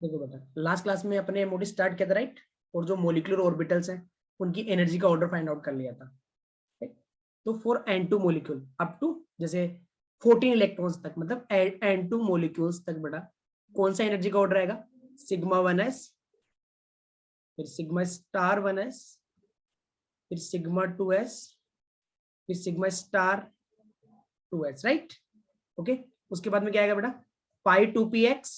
देखो बेटा, last class में अपने एमओडी स्टार्ट किया था, राइट? और जो मोलिकुलर ऑर्बिटल्स हैं उनकी एनर्जी का ऑर्डर फाइंड आउट कर लिया था। तो for N2 molecule up to जैसे 14 इलेक्ट्रॉन्स तक, मतलब N2 मोलिक्यूल्स तक बेटा कौन सा एनर्जी का ऑर्डर आएगा? सिग्मा 1s, फिर सिग्मा स्टार 1s, फिर सिग्मा 2s, फिर sigma star 2s, right? Okay, उसके बाद में क्या आएगा बेटा? पाई 2px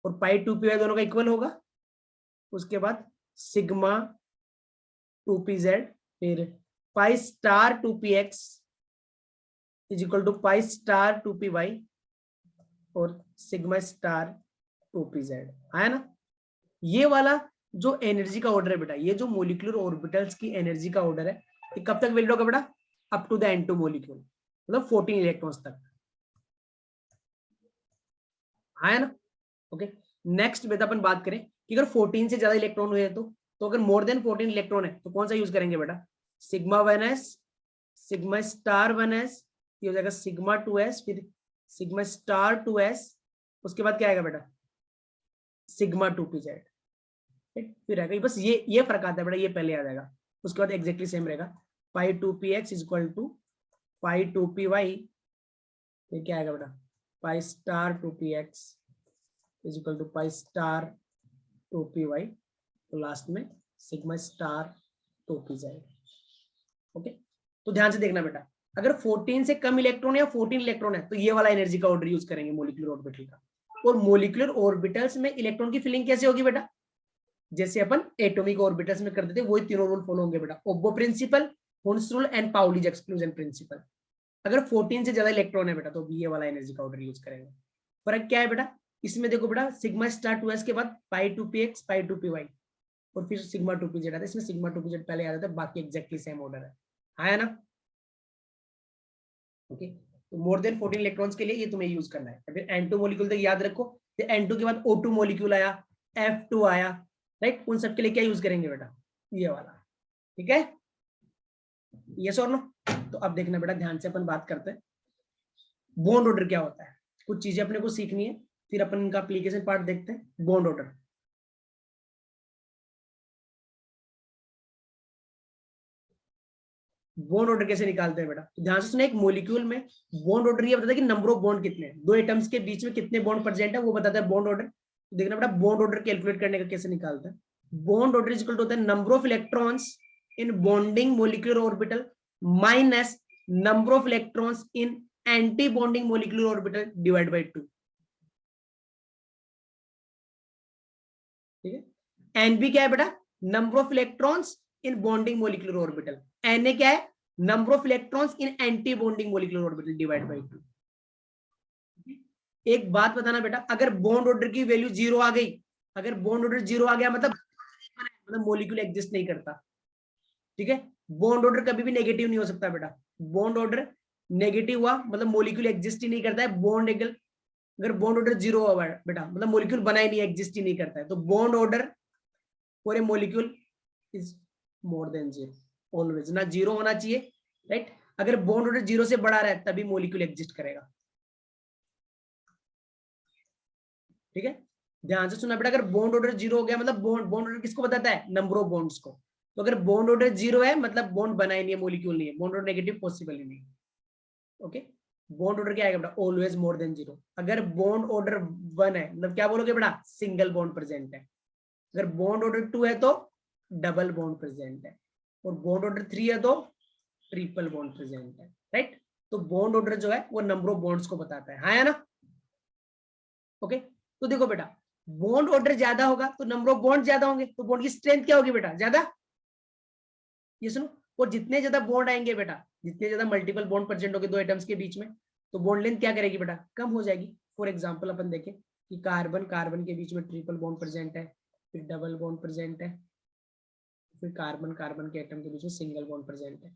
और पाई 2py दोनों का इक्वल होगा। उसके बाद सिग्मा 2pz, फिर pi star 2px is equal to pi star 2py और सिग्मा स्टार 2pz। आया ना? ये वाला जो एनर्जी का ऑर्डर है बेटा, ये जो मोलिकुलर ऑर्बिटल्स की एनर्जी का ऑर्डर है, ये कब तक वैलिड होगा बेटा? Up to the N2 molecule, मतलब 14 इलेक्ट्रॉन्स तक। आया ना? ओके, नेक्स्ट बेटा अपन बात करें कि अगर 14 से ज्यादा इलेक्ट्रॉन हुए तो अगर मोर देन 14 इलेक्ट्रॉन है तो कौन सा यूज करेंगे बेटा? Sigma 1s, sigma star 1s, ये हो जाएगा सिग्मा 2s, फिर सिग्मा स्टार 2s, उसके बाद क्या आएगा बेटा? Sigma 2pz। फिर आएगा, बस ये फर्क आता है बेटा, ये पहले आ जाएगा, उसके बाद एग्जैक्टली सेम रहेगा। Pi 2px is equal to pi 2py, ये क्या आएगा बेटा? Pi star 2px is equal to pi star 2py, तो लास्ट में सिग्मा स्टार 2pz। ओके, तो ध्यान से देखना बेटा, अगर 14 से कम इलेक्ट्रॉन या 14 इलेक्ट्रॉन है तो ये वाला एनर्जी का ऑर्डर यूज करेंगे मोलिकुलर ऑर्बिटल का। और मोलिकुलर ऑर्बिटल्स में इलेक्ट्रॉन की फिलिंग कैसे होगी बेटा? जैसे अपन एटॉमिक ऑर्बिटल्स में करते थे वही तीनों रूल फॉलो होंगे बेटा, Aufbau principle, Hund's rule and Pauli's exclusion principle. अगर 14 से ज्यादा इलेक्ट्रॉन है बेटा तो ये वाला एनर्जी का ऑर्डर यूज करेंगे। फर्क क्या है बेटा? इसमें देखो बेटा, सिग्मा स्टार 2s के बाद पाई 2px, पाई 2py और फिर सिग्मा 2pz आता है। इसमें सिग्मा 2pz पहले आ जाता है, बाकी एग्जैक्टली सेम ऑर्डर है। आया ना? ओके, तो मोर देन 14 इलेक्ट्रॉन्स के लिए ये तुम्हें यूज करना है। फिर N2 मॉलिक्यूल तक याद रखो, तो N2 के बाद O2 मॉलिक्यूल आया, F2 आया, राइट? उन सब के लिए क्या यूज करेंगे बेटा? ये वाला। ठीक है, यस और नो? तो अब देखना बेटा, ध्यान से अपन बात करते हैं बॉन्ड ऑर्डर क्या होता है। कुछ चीजें अपने को सीखनी है, फिर अपन इनका एप्लीकेशन पार्ट देखते हैं। बॉन्ड ऑर्डर, बॉन्ड ऑर्डर कैसे निकालते हैं बेटा? तो ध्यान से सुना, एक मॉलिक्यूल में बॉन्ड ऑर्डर ये बताता है कि नंबर ऑफ बॉन्ड कितने हैं, दो एटम्स के बीच में कितने बॉन्ड प्रेजेंट है, वो बताता है बॉन्ड ऑर्डर। तो देखना बेटा, बॉन्ड ऑर्डर कैलकुलेट करने का कैसे निकालते हैं। Bond order is equal to होता है number of electrons in bonding molecular orbital minus number of electrons in anti bonding molecular orbital divide by 2। ठीक है, एनबी क्या है बेटा? Number of electrons in bonding molecular orbital. Na क्या है? Number of electrons in anti bonding molecular orbital divide by 2। एक बात बताना बेटा, अगर बॉन्ड ऑर्डर की वैल्यू 0 आ गई, अगर बॉन्ड ऑर्डर 0 आ गया मतलब मोलिक्यूल एग्जिस्ट नहीं करता। ठीक है, बॉन्ड ऑर्डर कभी भी नेगेटिव नहीं हो सकता बेटा। बॉन्ड ऑर्डर नेगेटिव हुआ मतलब मोलिक्यूल एग्जिस्ट ही नहीं करता है। बॉन्ड एंगल, अगर बॉन्ड ऑर्डर 0 हुआ बेटा मतलब मोलिक्यूल बना ही नहीं, एग्जिस्ट ही नहीं करता है। तो bond order for a molecule is more than 0 always, ना 0 होना चाहिए, राइट? अगर बॉन्ड ऑर्डर 0 से बड़ा रहा है तभी मोलिक्यूल एग्जिस्ट करेगा। ठीक है, ध्यान से सुनना बेटा, अगर बॉन्ड ऑर्डर 0 हो गया मतलब बॉन्ड ऑर्डर किसको बताता है? नंबर ऑफ बॉन्ड्स को। तो अगर बॉन्ड ऑर्डर 0 है मतलब बॉन्ड बना ही नहीं है, मोलिक्यूल नहीं है, बॉन्ड ऑर्डर नेगेटिव पॉसिबल ही नहीं। ओके, बॉन्ड ऑर्डर क्या आएगा बेटा? Always more than 0। अगर बॉन्ड ऑर्डर 1 है मतलब क्या बोलोगे बेटा? सिंगल बॉन्ड प्रेजेंट है। अगर बॉन्ड ऑर्डर 2 है तो डबल बॉन्ड प्रेजेंट है, और बॉन्ड ऑर्डर 3 है तो ट्रिपल बॉन्ड प्रेजेंट है, राइट? तो बॉन्ड ऑर्डर जो है वो नंबर ऑफ बॉन्ड्स को बताता है। हाँ या ना? ओके, तो देखो बेटा, बॉन्ड ऑर्डर ज्यादा होगा तो नंबर ऑफ बॉन्ड ज्यादा होंगे, तो बॉन्ड की स्ट्रेंथ क्या होगी बेटा? ज्यादा। ये सुनो, और जितने ज्यादा बॉन्ड आएंगे बेटा, जितने ज्यादा मल्टीपल बॉन्ड प्रेजेंट होंगे दो एटम्स के बीच में, तो बॉन्ड लेंथ क्या करेगी बेटा? कम हो जाएगी। फॉर एग्जांपल अपन देखें कि कार्बन कार्बन के बीच में ट्रिपल बॉन्ड प्रेजेंट है, फिर डबल बॉन्ड प्रेजेंट है, फिर कार्बन कार्बन के एटम के बीच में सिंगल बॉन्ड प्रेजेंट है।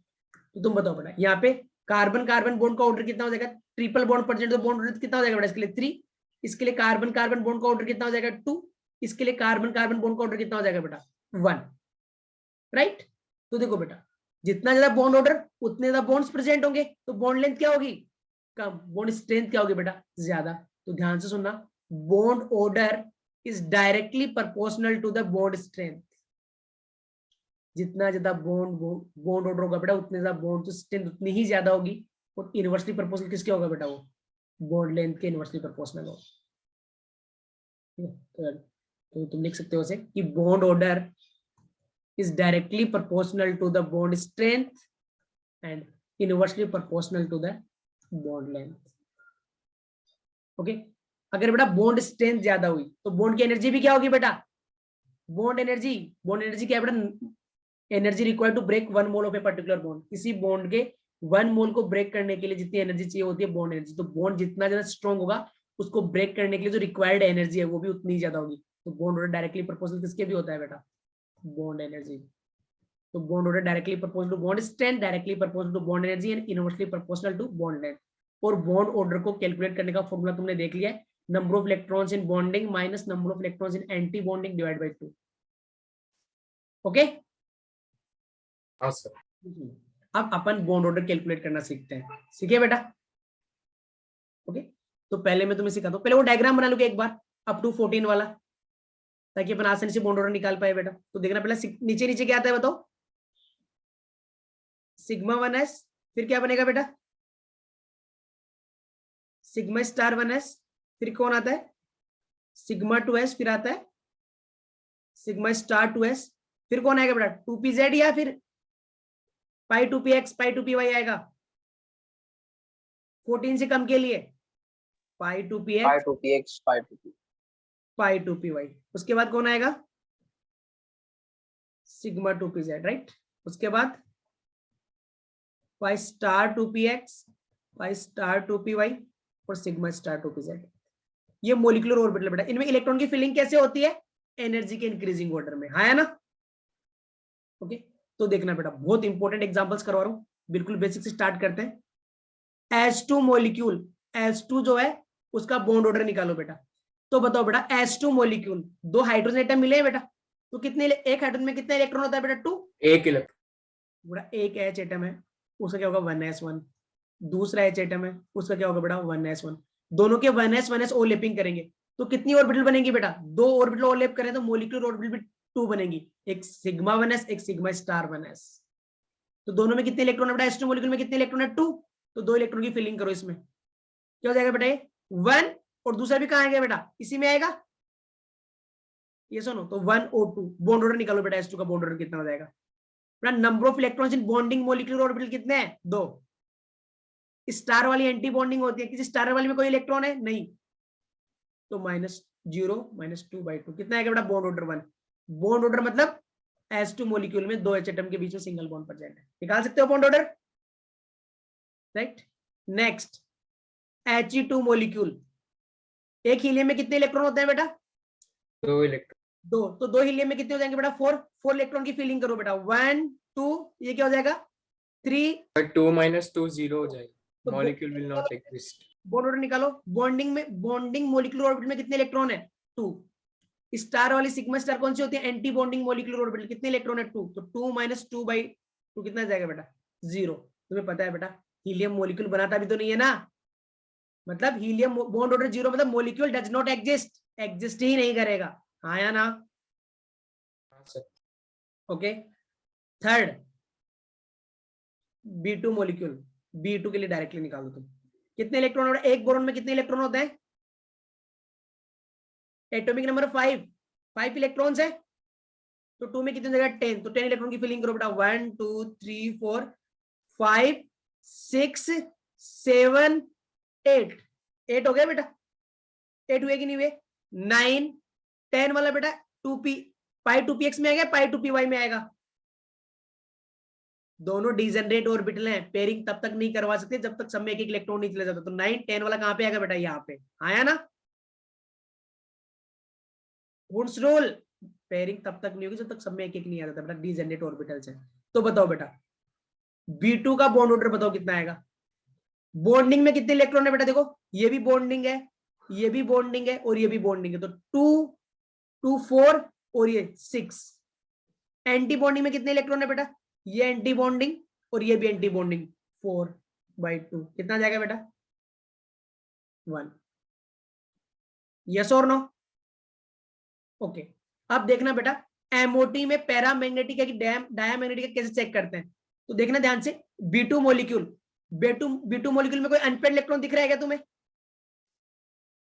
तो तुम बताओ बेटा, यहाँ पे कार्बन कार्बन बॉन्ड का ऑर्डर कितना हो जाएगा? ट्रिपल बॉन्ड प्रेजेंट, तो बॉन्ड ऑर्डर कितना हो जाएगा बेटा? इसके लिए 3, इसके लिए कार्बन कार्बन बॉन्ड का ऑर्डर कितना हो जाएगा? 2, इसके लिए कार्बन कार्बन बॉन्ड का ऑर्डर कितना हो जाएगा बेटा? 1, राइट? तो देखो बेटा, जितना ज्यादा बॉन्ड ऑर्डर उतने ज्यादा बॉन्ड्स प्रेजेंट होंगे, तो बॉन्ड लेंथ क्या होगी? कम। बॉन्ड स्ट्रेंथ क्या होगी बेटा? ज्यादा। तो ध्यान से सुनना, bond order is directly proportional to the bond strength. जितना ज्यादा बॉन्ड ऑर्डर होगा बेटा, उतने ज्यादा बॉन्ड स्ट्रेंथ उतनी ही ज्यादा होगी, और इनवर्सली प्रोपोर्शनल किसके होगा बेटा, वो बॉन्ड लेंथ के इनवर्सली प्रोपोर्शनल होगा। तो तुम लिख सकते हो उसे कि bond order is directly proportional to the bond strength and inversely proportional to the bond length. Okay, अगर बेटा बॉन्ड स्ट्रेंथ ज्यादा हुई तो बॉन्ड की एनर्जी भी क्या होगी बेटा, बॉन्ड एनर्जी क्या है बेटा, energy required to break 1 mole of a particular bond. किसी बॉन्ड के 1 मोल को ब्रेक करने के लिए जितनी एनर्जी चाहिए होती है बॉन्ड एनर्जी, तो बॉन्ड जितना ज्यादा स्ट्रॉन्ग होगा उसको ब्रेक करने के लिए जो रिक्वायर्ड एनर्जी है वो भी उतनी ज्यादा होगी। तो बॉन्ड ऑर्डर डायरेक्टली प्रोपोर्शनल किसके भी होता है बेटा, बॉन्ड एनर्जी। तो bond order directly proportional to bond strength, directly proportional to bond energy and inversely proportional to bond length. और बॉन्ड ऑर्डर को कैलकुलेट करने का फॉर्मूला तुमने देख लिया है, number of electrons in bonding minus number of electrons in anti bonding divide by 2। Okay, अब अपन बॉन्ड ऑर्डर कैलकुलेट करना सीखते हैं। सीखे बेटा? ओके, तो पहले मैं तुम्हें सिखाता हूं, पहले वो डायग्राम बना लोगे एक बार अप टू 14 वाला, ताकि अपन आसानी से बॉन्ड ऑर्डर निकाल पाए बेटा। तो देखना पहले नीचे नीचे क्या आता है बताओ, सिग्मा 1s, फिर क्या बनेगा बेटा, सिग्मा स्टार 1s, फिर कौन आता है, सिग्मा 2s, फिर आता है सिग्मा स्टार 2s, फिर कौन आएगा बेटा 2pz या फिर पाई 2px पाई 2py आएगा 14 से कम के लिए, पाई 2px पाई 2py। उसके बाद कौन आएगा, सिग्मा 2pz, राइट। उसके बाद पाई स्टार 2px पाई स्टार 2py और सिग्मा स्टार 2pz। ये मोलिकुलर ऑर्बिटल बेटा, इनमें इलेक्ट्रॉन की फिलिंग कैसे होती है, एनर्जी के इंक्रीजिंग ऑर्डर में, हाँ है ना। ओके, तो देखना बेटा बहुत इंपॉर्टेंट एग्जांपल्स करवा रहा हूं, बिल्कुल बेसिक से स्टार्ट करते हैं। H2 मॉलिक्यूल, H2 जो है उसका बॉन्ड ऑर्डर निकालो बेटा। तो बताओ बेटा H2 मॉलिक्यूल, 2 हाइड्रोजन एटम मिले हैं बेटा, तो कितने, एक हाइड्रोजन में कितने इलेक्ट्रॉन होता है बेटा, 2, एक इलेक्ट्रॉन बेटा। एक H एटम है उसका क्या होगा 1s1, दूसरा H एटम है उसका क्या होगा बेटा 1s1, दोनों के 1s ओवरलैपिंग करेंगे तो कितनी ऑर्बिटल बनेगी बेटा, 2 ऑर्बिटल ओवरलैप करें तो मोलिकुलर ऑर्बिटल भी 2 बनेगी, एक सिग्मा 1s एक सिग्मा स्टार 1s। तो दोनों में कितने इलेक्ट्रॉन है बेटा, H2 मॉलिक्यूल में कितने इलेक्ट्रॉन है 2, तो 2 इलेक्ट्रॉन की फिलिंग करो इसमें, क्या हो जाएगा बेटा 1, और दूसरा भी कहां आएगा बेटा, इसी में आएगा, ये सुनो। तो 1 O2 बॉन्ड ऑर्डर निकालो बेटा, H2 का बॉन्ड ऑर्डर कितना हो जाएगा बेटा, number of electrons in bonding molecular orbital कितने हैं 2, स्टार वाली एंटी बॉन्डिंग होती है, किसी स्टार वाली में कोई इलेक्ट्रॉन है नहीं, तो -0 -2/2 कितना आएगा बेटा बॉन्ड ऑर्डर 1। बॉन्ड ऑर्डर मतलब H2 मॉलिक्यूल में 2 H एटम के बीच में सिंगल बॉन्ड प्रेजेंट है, निकाल सकते हो bond order, right. Next He2 molecule, एक हीलियम में कितने इलेक्ट्रॉन होते हैं बेटा, 2 इलेक्ट्रॉन, 2, तो 2 हीलियम में कितने हो जाएंगे बेटा 4 इलेक्ट्रॉन की फिलिंग करो बेटा, 1 2, ये क्या हो जाएगा 3, 2 - 2 0 हो जाएगा, तो molecule will not exist. Bond order निकालो। बॉन्डिंग मोलिकुलर ऑर्बिटल में कितने इलेक्ट्रॉन है 2, स्टार वाली सिग्मा स्टार कौन सी होती है, एंटी बॉन्डिंग मोलिकुलर ऑर्बिटल, कितने इलेक्ट्रॉन है 2, तो 2 - 2/2 कितना जाएगा बेटा 0। तुम्हें पता है बेटा हीलियम मोलिक्यूल बनाता भी तो नहीं है ना, मतलब हीलियम बॉन्ड ऑर्डर 0 मतलब molecule does not exist, exist ही नहीं करेगा, हाँ या ना। Okay, third B2 molecule, B2 के लिए डायरेक्टली निकाल दो तुम, कितने इलेक्ट्रॉन होते हैं, एक बोरॉन में कितने इलेक्ट्रॉन होते हैं, एटॉमिक नंबर 5 इलेक्ट्रॉन्स है, तो 2 में कितने जगह 10, तो 10 इलेक्ट्रॉन की फिलिंग करो बेटा, 1 2 3 4 5 6 7 8, 8 हो गया बेटा, 8 हुए कि नहीं हुए, 9 10 वाला बेटा 2p पाई 2px में आएगा पाई 2py में आएगा, दोनों डिजनरेट ऑर्बिटल हैं, पेयरिंग तब तक नहीं करवा सकते जब तक सब में एक एक इलेक्ट्रॉन नहीं चले जाता, तो 9 10 वाला कहां पे आएगा बेटा, यहाँ पे आया ना। वुड्स रूल, पेयरिंग तब तक नहीं होगी जब तक सब में एक एक नहीं आ जाता बेटा, डिजनरेट ऑर्बिटल्स है। तो बताओ बेटा B2 का बॉन्ड ऑर्डर बताओ कितना आएगा, बॉन्डिंग में कितने इलेक्ट्रॉन है बेटा, देखो ये भी बॉन्डिंग है, ये भी बॉन्डिंग है और ये भी बॉन्डिंग है, तो 2 2 4 और ये 6। एंटी बॉन्डिंग में कितने इलेक्ट्रॉन है बेटा, ये एंटी बॉन्डिंग और ये भी एंटी बॉन्डिंग, 4/2 कितना जाएगा बेटा 1। यस और नो, ओके, अब देखना बेटा एमओटी में पैरामैग्नेटिक है कि डायमैग्नेटिक है, कैसे चेक करते हैं? तो देखना ध्यान से, B2 मॉलिक्यूल, B2 मॉलिक्यूल में कोई अनपेड इलेक्ट्रॉन दिख रहा है क्या तुम्हें?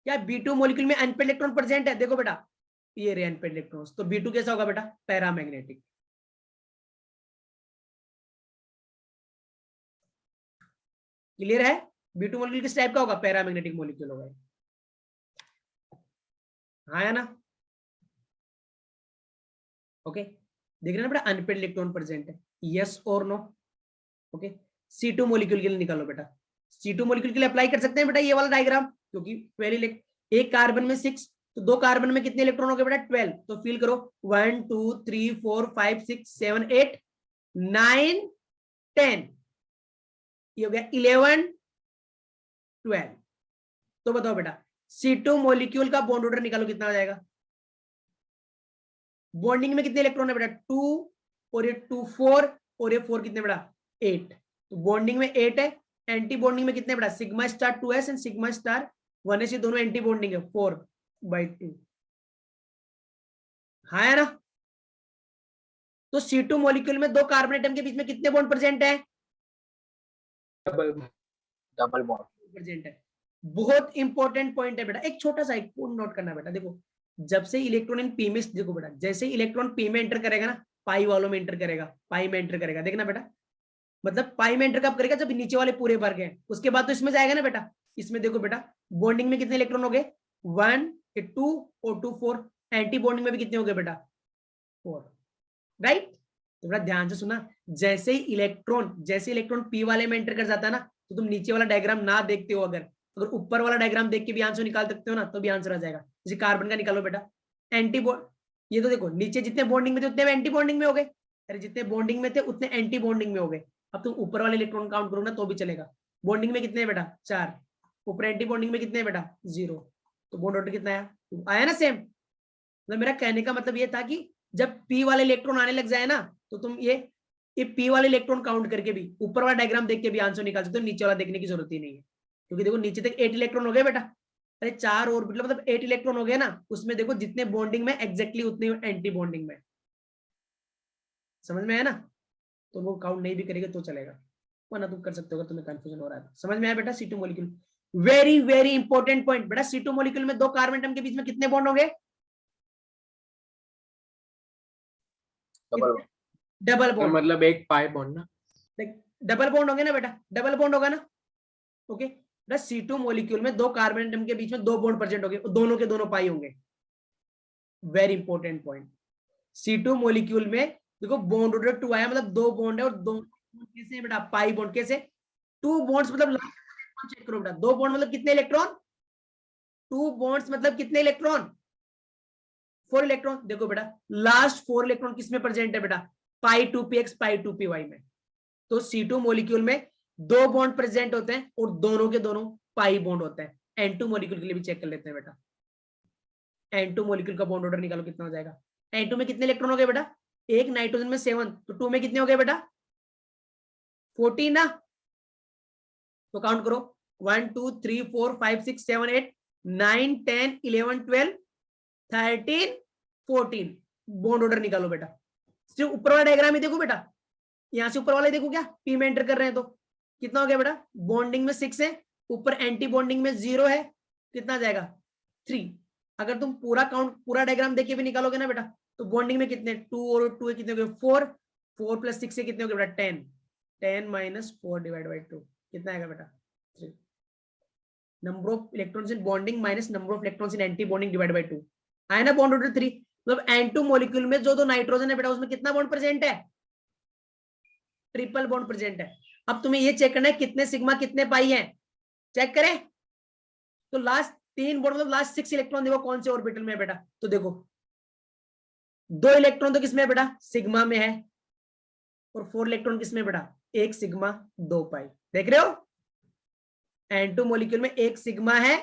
क्या B2 मॉलिक्यूल में अनपेड इलेक्ट्रॉन प्रेजेंट है? देखो बेटा ये रे अनपेड इलेक्ट्रॉन्स, तो B2 कैसा होगा बेटा? पैरामैग्नेटिक। क्लियर है? B2 मॉलिक्यूल किस टाइप का होगा? पैरामैग्नेटिक मॉलिक्यूल होगा। हाँ या ना? ओके, देख रहे ना बेटा अनपेड इलेक्ट्रॉन प्रेजेंट है, यस और नो? ओके, C2 मॉलिक्यूल के लिए निकालो बेटा। C2 मॉलिक्यूल के लिए अप्लाई कर सकते हैं बेटा ये वाला डायग्राम, क्योंकि 12 एक कार्बन में 6, तो दो कार्बन में कितने इलेक्ट्रॉन हो गए बेटा? 12। तो फील करो 1 2 3 4 5 6 7 8 9 10, ये हो गया 11 12। तो बताओ बेटा C2 मॉलिक्यूल का बॉन्ड ऑर्डर निकालो, कितना आ जाएगा? बॉन्डिंग में कितने इलेक्ट्रॉन है बेटा? 2, और ये 2 4, और ये 4 कितने बेटा? 8। तो बॉन्डिंग में 8 है, एंटी बॉन्डिंग में कितने बेटा? Sigma star 2s and sigma star 1s, दोनों एंटी बॉन्डिंग है, 4/2। हाँ है ना? तो C2 मॉलिक्यूल में दो कार्बन एटम के बीच में कितने बॉन्ड प्रेजेंट है? डबल बॉन्ड प्रेजेंट है। बहुत इंपॉर्टेंट पॉइंट है बेटा, एक छोटा सा एक पॉइंट नोट करना बेटा। देखो जब से इलेक्ट्रॉन इन पी में, देखो बेटा जैसे इलेक्ट्रॉन पी में एंटर करेगा ना, पाई वालों में एंटर करेगा, पाई में एंटर करेगा, देखना बेटा, मतलब पाई में एंटर कब करेगा? जब नीचे वाले पूरे भर गए, उसके बाद तो इसमें जाएगा ना बेटा। इसमें देखो बेटा बॉन्डिंग में कितने इलेक्ट्रॉन हो गए? 1 2 और 2 4। एंटी बॉन्डिंग में भी कितने हो गए बेटा? 4, राइट? तो बेटा ध्यान से सुना, जैसे ही इलेक्ट्रॉन पी वाले में एंटर कर जाता है ना, तो तुम नीचे वाला डायग्राम ना देखते हो, अगर ऊपर वाला डायग्राम देख के भी आंसर निकाल सकते हो ना, तो भी आंसर आ जाएगा। जैसे कार्बन का निकालो बेटा, एंटी बॉन्ड, ये तो देखो नीचे जितने बॉन्डिंग में थे उतने एंटी बॉन्डिंग में हो गए, अरे जितने बॉन्डिंग में थे उतने एंटी बॉन्डिंग में हो गए। अब तुम ऊपर वाले इलेक्ट्रॉन काउंट करो ना तो भी चलेगा। बॉन्डिंग में कितने बेटा? 4, ऊपर एंटी बॉन्डिंग में कितने बेटा? 0। तो बॉन्ड ऑर्डर कितना आया? 2 आया ना सेम? मतलब मेरा कहने का मतलब ये था कि जब पी वाले इलेक्ट्रॉन आने लग जाए ना, तो तुम ये पी वाले इलेक्ट्रॉन काउंट करके भी ऊपर वाला डायग्राम देख के भी आंसर निकाल सकते हो, नीचे वाला देखने की जरूरत ही नहीं है। क्योंकि देखो नीचे तक 8 इलेक्ट्रॉन हो गए बेटा, अरे 4 ऑर्बिटल मतलब 8 इलेक्ट्रॉन हो गए ना, उसमें देखो जितने बॉन्डिंग में एग्जैक्टली उतने एंटी बॉन्डिंग में। समझ में आया ना? तो वो काउंट नहीं भी करेगा तो चलेगा, वरना तुम कर सकते हो अगर तुम्हें कंफ्यूजन हो रहा है। समझ में आया बेटा? C2 molecule very very important point बेटा। C2 मॉलिक्यूल में दो कार्बन एटम के बीच में कितने बॉन्ड होंगे? डबल बॉन्ड, मतलब एक पाई बॉन्ड ना? डबल बॉन्ड होंगे ना बेटा, डबल बॉन्ड होगा ना? ओके, बस C2 मॉलिक्यूल में दो कार्बन एटम के बीच में दो बॉन्ड प्रेजेंट होंगे, दोनों के दोनों पाई होंगे। Very important point. C2 molecule में देखो बॉन्ड ऑर्डर 2 आया, मतलब दो बॉन्ड है, और दो कैसे है बेटा? Pi bond. कैसे? 2 बॉन्ड्स मतलब चेक करो बेटा, 2 बॉन्ड मतलब कितने इलेक्ट्रॉन? 2 बॉन्ड्स मतलब कितने इलेक्ट्रॉन? 4 इलेक्ट्रॉन। देखो बेटा लास्ट 4 इलेक्ट्रॉन किसमें प्रेजेंट है बेटा? पाई 2px पाई 2py में। तो C2 मॉलिक्यूल में दो बॉन्ड प्रेजेंट होते हैं और दोनों के दोनों पाई बॉन्ड होते हैं। N2 मॉलिक्यूल के लिए भी चेक कर लेते हैं बेटा। N2 मॉलिक्यूल का बॉन्ड ऑर्डर निकालो, कितना हो जाएगा? N2 में कितने इलेक्ट्रॉन हो गए बेटा? एक नाइट्रोजन में 7, तो 2 में कितने हो गए बेटा? 14 ना? तो काउंट करो 1 2 3 4 5 6 7 8 9 10 11 12 13 14। बॉन्ड ऑर्डर निकालो बेटा। सिर्फ ऊपर वाला डायग्राम ही देखो बेटा, यहां से ऊपर वाला देखो, क्या पी में एंटर कर रहे हैं तो कितना हो गया बेटा? बॉन्डिंग में 6 है, ऊपर एंटी बॉन्डिंग में 0 है, कितना आ जाएगा? 3। अगर तुम पूरा काउंट पूरा डायग्राम देख के भी निकालोगे ना बेटा, तो बॉन्डिंग में कितने? 2 और 2 कितने हो गए? 4, 4 + 6 से कितने हो गए बेटा? 10, 10 - 4 / 2 कितना आएगा बेटा? 3। Number of electrons in bonding minus number of electrons in anti bonding / 2 आया ना? Bond order 3। मतलब N2 मॉलिक्यूल में जो दो नाइट्रोजन है बेटा, उसमें कितना बॉन्ड प्रेजेंट है? ट्रिपल बॉन्ड प्रेजेंट है। अब तुम्हें ये चेक करना है कितने सिग्मा कितने पाई है, चेक करें। तो लास्ट 3 बॉन्ड मतलब लास्ट 6 इलेक्ट्रॉन देखो कौन से ऑर्बिटल में है बेटा? तो देखो 2 इलेक्ट्रॉन तो किसमें है बेटा? सिग्मा में है, और 4 इलेक्ट्रॉन किसमें बेटा? एक सिग्मा 2 पाई। देख रहे हो? N2 मॉलिक्यूल में एक सिग्मा है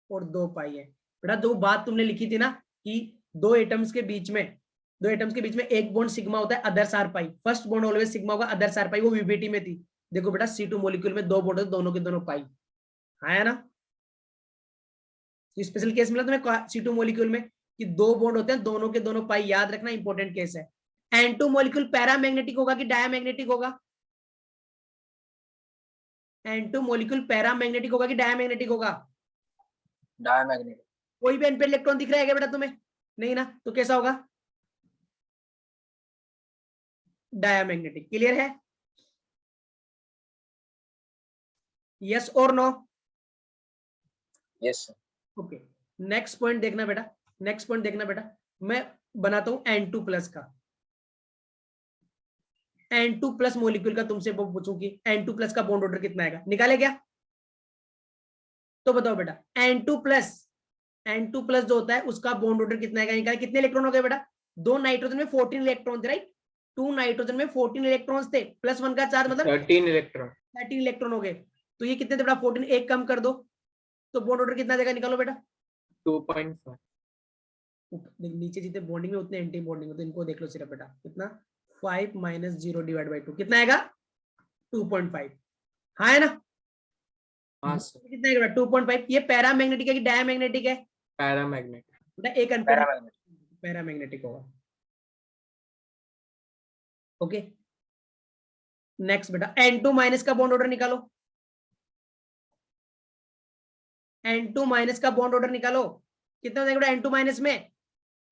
और 2 पाई है बेटा। दो बात तुमने लिखी थी ना कि दो एटम्स के बीच में एक बॉन्ड सिग्मा होता है, others are pi. First bond always sigma होगा, अदर्स आर पाई। वो वीबीटी में थी। देखो बेटा C2 मॉलिक्यूल में दो बॉन्ड है, दोनों के दोनों पाई। आया ना? स्पेशल केस मिला तुम्हें C2 मॉलिक्यूल में। कि 2 बॉन्ड होते हैं, दोनों के दोनों पाई, याद रखना इंपॉर्टेंट केस है। N2 मॉलिक्यूल पैरामैग्नेटिक होगा कि डायमैग्नेटिक होगा? N2 मॉलिक्यूल पैरामैग्नेटिक होगा कि डायमैग्नेटिक होगा? डायमैग्नेटिक। कोई भी n पे इलेक्ट्रॉन दिख रहा है क्या बेटा तुम्हें? नहीं ना, तो कैसा होगा? डायमैग्नेटिक। क्लियर है? यस और no? Yes sir. Okay, next point देखना बेटा, नेक्स्ट पॉइंट देखना बेटा, मैं बनाता हूं N2 प्लस का। N2 प्लस मॉलिक्यूल का तुमसे पूछूं कि N2 प्लस का बॉन्ड ऑर्डर कितना आएगा, निकाले क्या? तो बताओ बेटा, N2 प्लस जो होता है उसका बॉन्ड ऑर्डर कितना आएगा, निकाले। कितने इलेक्ट्रॉन हो गए बेटा? 2 नाइट्रोजन में 14 इलेक्ट्रॉन थे, राइट? 2 नाइट्रोजन में 14 इलेक्ट्रॉन्स थे, प्लस 1 का चार्ज मतलब 13 इलेक्ट्रॉन। 13 इलेक्ट्रॉन हो गए। तो ये कितने थे बेटा? 14, एक कम कर दो, तो बॉन्ड ऑर्डर कितना देगा, निकालो बेटा। 2.5। नीचे जितने बॉन्डिंग में उतने एंटी बॉन्डिंग में, तो इनको देख लो सिर्फ बेटा, कितना? 5 माइनस 0 डिवाइड बाई 2 कितना आएगा? 2.5। हाँ है ना? हाँ सर। कितना है बेटा? 2.5। ये पैरामैग्नेटिक है कि डायमैग्नेटिक है पैरामैग्नेटिक। बेटा? एक पैरामैग्नेटिक। पैरामैग्नेटिक होगा। ओके, नेक्स्ट बेटा, N2 माइनस का बॉन्ड ऑर्डर निकालो। N2 माइनस का बॉन्ड ऑर्डर निकालो। कितना हो जाएगा बेटा N2 माइनस में?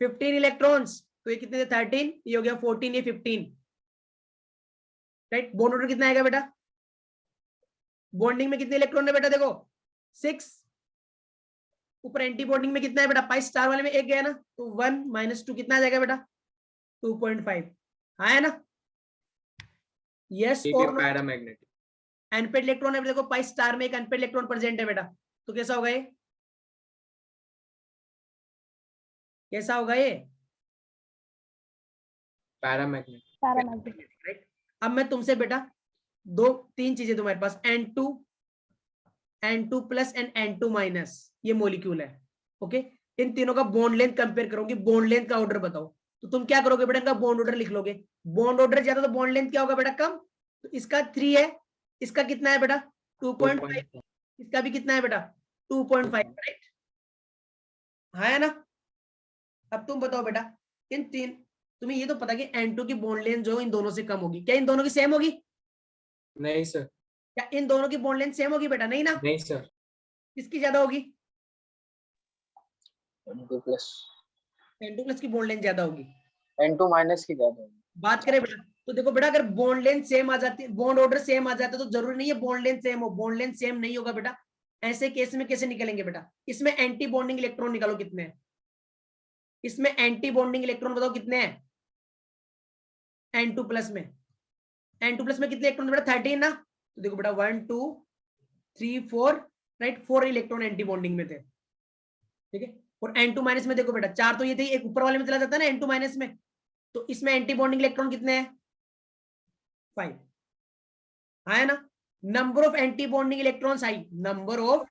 15 इलेक्ट्रॉन्स। तो ये कितने थे? 13, ये हो गया 14, ये 15, राइट? बॉन्ड ऑर्डर कितना आएगा बेटा? बॉन्डिंग में कितने इलेक्ट्रॉन है बेटा? देखो 6। ऊपर एंटी बॉन्डिंग में कितना है बेटा? पाई स्टार वाले में एक गया ना, तो 1 माइनस 2 कितना आ जाएगा बेटा? 2.5। हाँ है ना? यस ठीक है, और नो? पैरामैग्नेटिक। अनपेड इलेक्ट्रॉन है, देखो पाई स्टार में एक अनपेड इलेक्ट्रॉन प्रेजेंट है बेटा, तो कैसा होगा ये? कैसा होगा ये? पैरामैग्नेटिक। राइट? अब मैं तुमसे बेटा 3 चीजें तुम्हारे पास, N2 plus and N2 minus, ये मॉलिक्यूल है। ओके, इन तीनों का बॉन्ड लेंथ कंपेयर करोगे, बॉन्ड लेंथ का ऑर्डर बताओ। तो तुम क्या करोगे बेटा? इनका बॉन्ड ऑर्डर लिख लोगे। बॉन्ड ऑर्डर ज्यादा तो बॉन्ड लेंथ क्या होगा बेटा? कम। तो इसका 3 है, इसका कितना है बेटा? 2.5। 2.5। इसका भी कितना है बेटा? 2.5, राइट? हाँ है ना? अब तुम बताओ बेटा, इन तीन, तुम्हें ये तो पता कि N2 की बॉन्ड लेंथ जो इन दोनों से कम होगी, क्या इन दोनों की सेम होगी? नहीं सर। क्या इन दोनों की बॉन्ड लेंथ सेम होगी बेटा? नहीं ना, नहीं सर। किसकी ज्यादा होगी? N2 plus. N2 प्लस की बॉन्ड लेंथ ज्यादा होगी। N2 माइनस की ज्यादा होगी। बात करें बेटा, तो देखो बेटा, अगर बॉन्ड लेंथ सेम आ जाती है, बॉन्ड ऑर्डर सेम आ जाता है, तो जरूरी नहीं है बॉन्ड लेंथ सेम हो। बॉन्ड लेंथ सेम नहीं होगा बेटा। ऐसे केस में कैसे निकलेंगे बेटा? इसमें एंटी बॉन्डिंग इलेक्ट्रॉन निकालो कितने हैं। इसमें एंटी बॉन्डिंग इलेक्ट्रॉन बताओ कितने हैं N2 प्लस में? N2 प्लस में कितने इलेक्ट्रॉन बेटा? 13 ना। तो देखो बेटा 1 2 3 4, राइट? 4 इलेक्ट्रॉन एंटी बॉन्डिंग में थे, ठीक है? और N2 माइनस में देखो बेटा 4 तो ये थे, एक ऊपर वाले में चला जाता है ना N2 माइनस में, तो इसमें एंटी बॉन्डिंग इलेक्ट्रॉन कितने हैं? 5। हाँ है ना? Number of anti bonding electrons आई, number of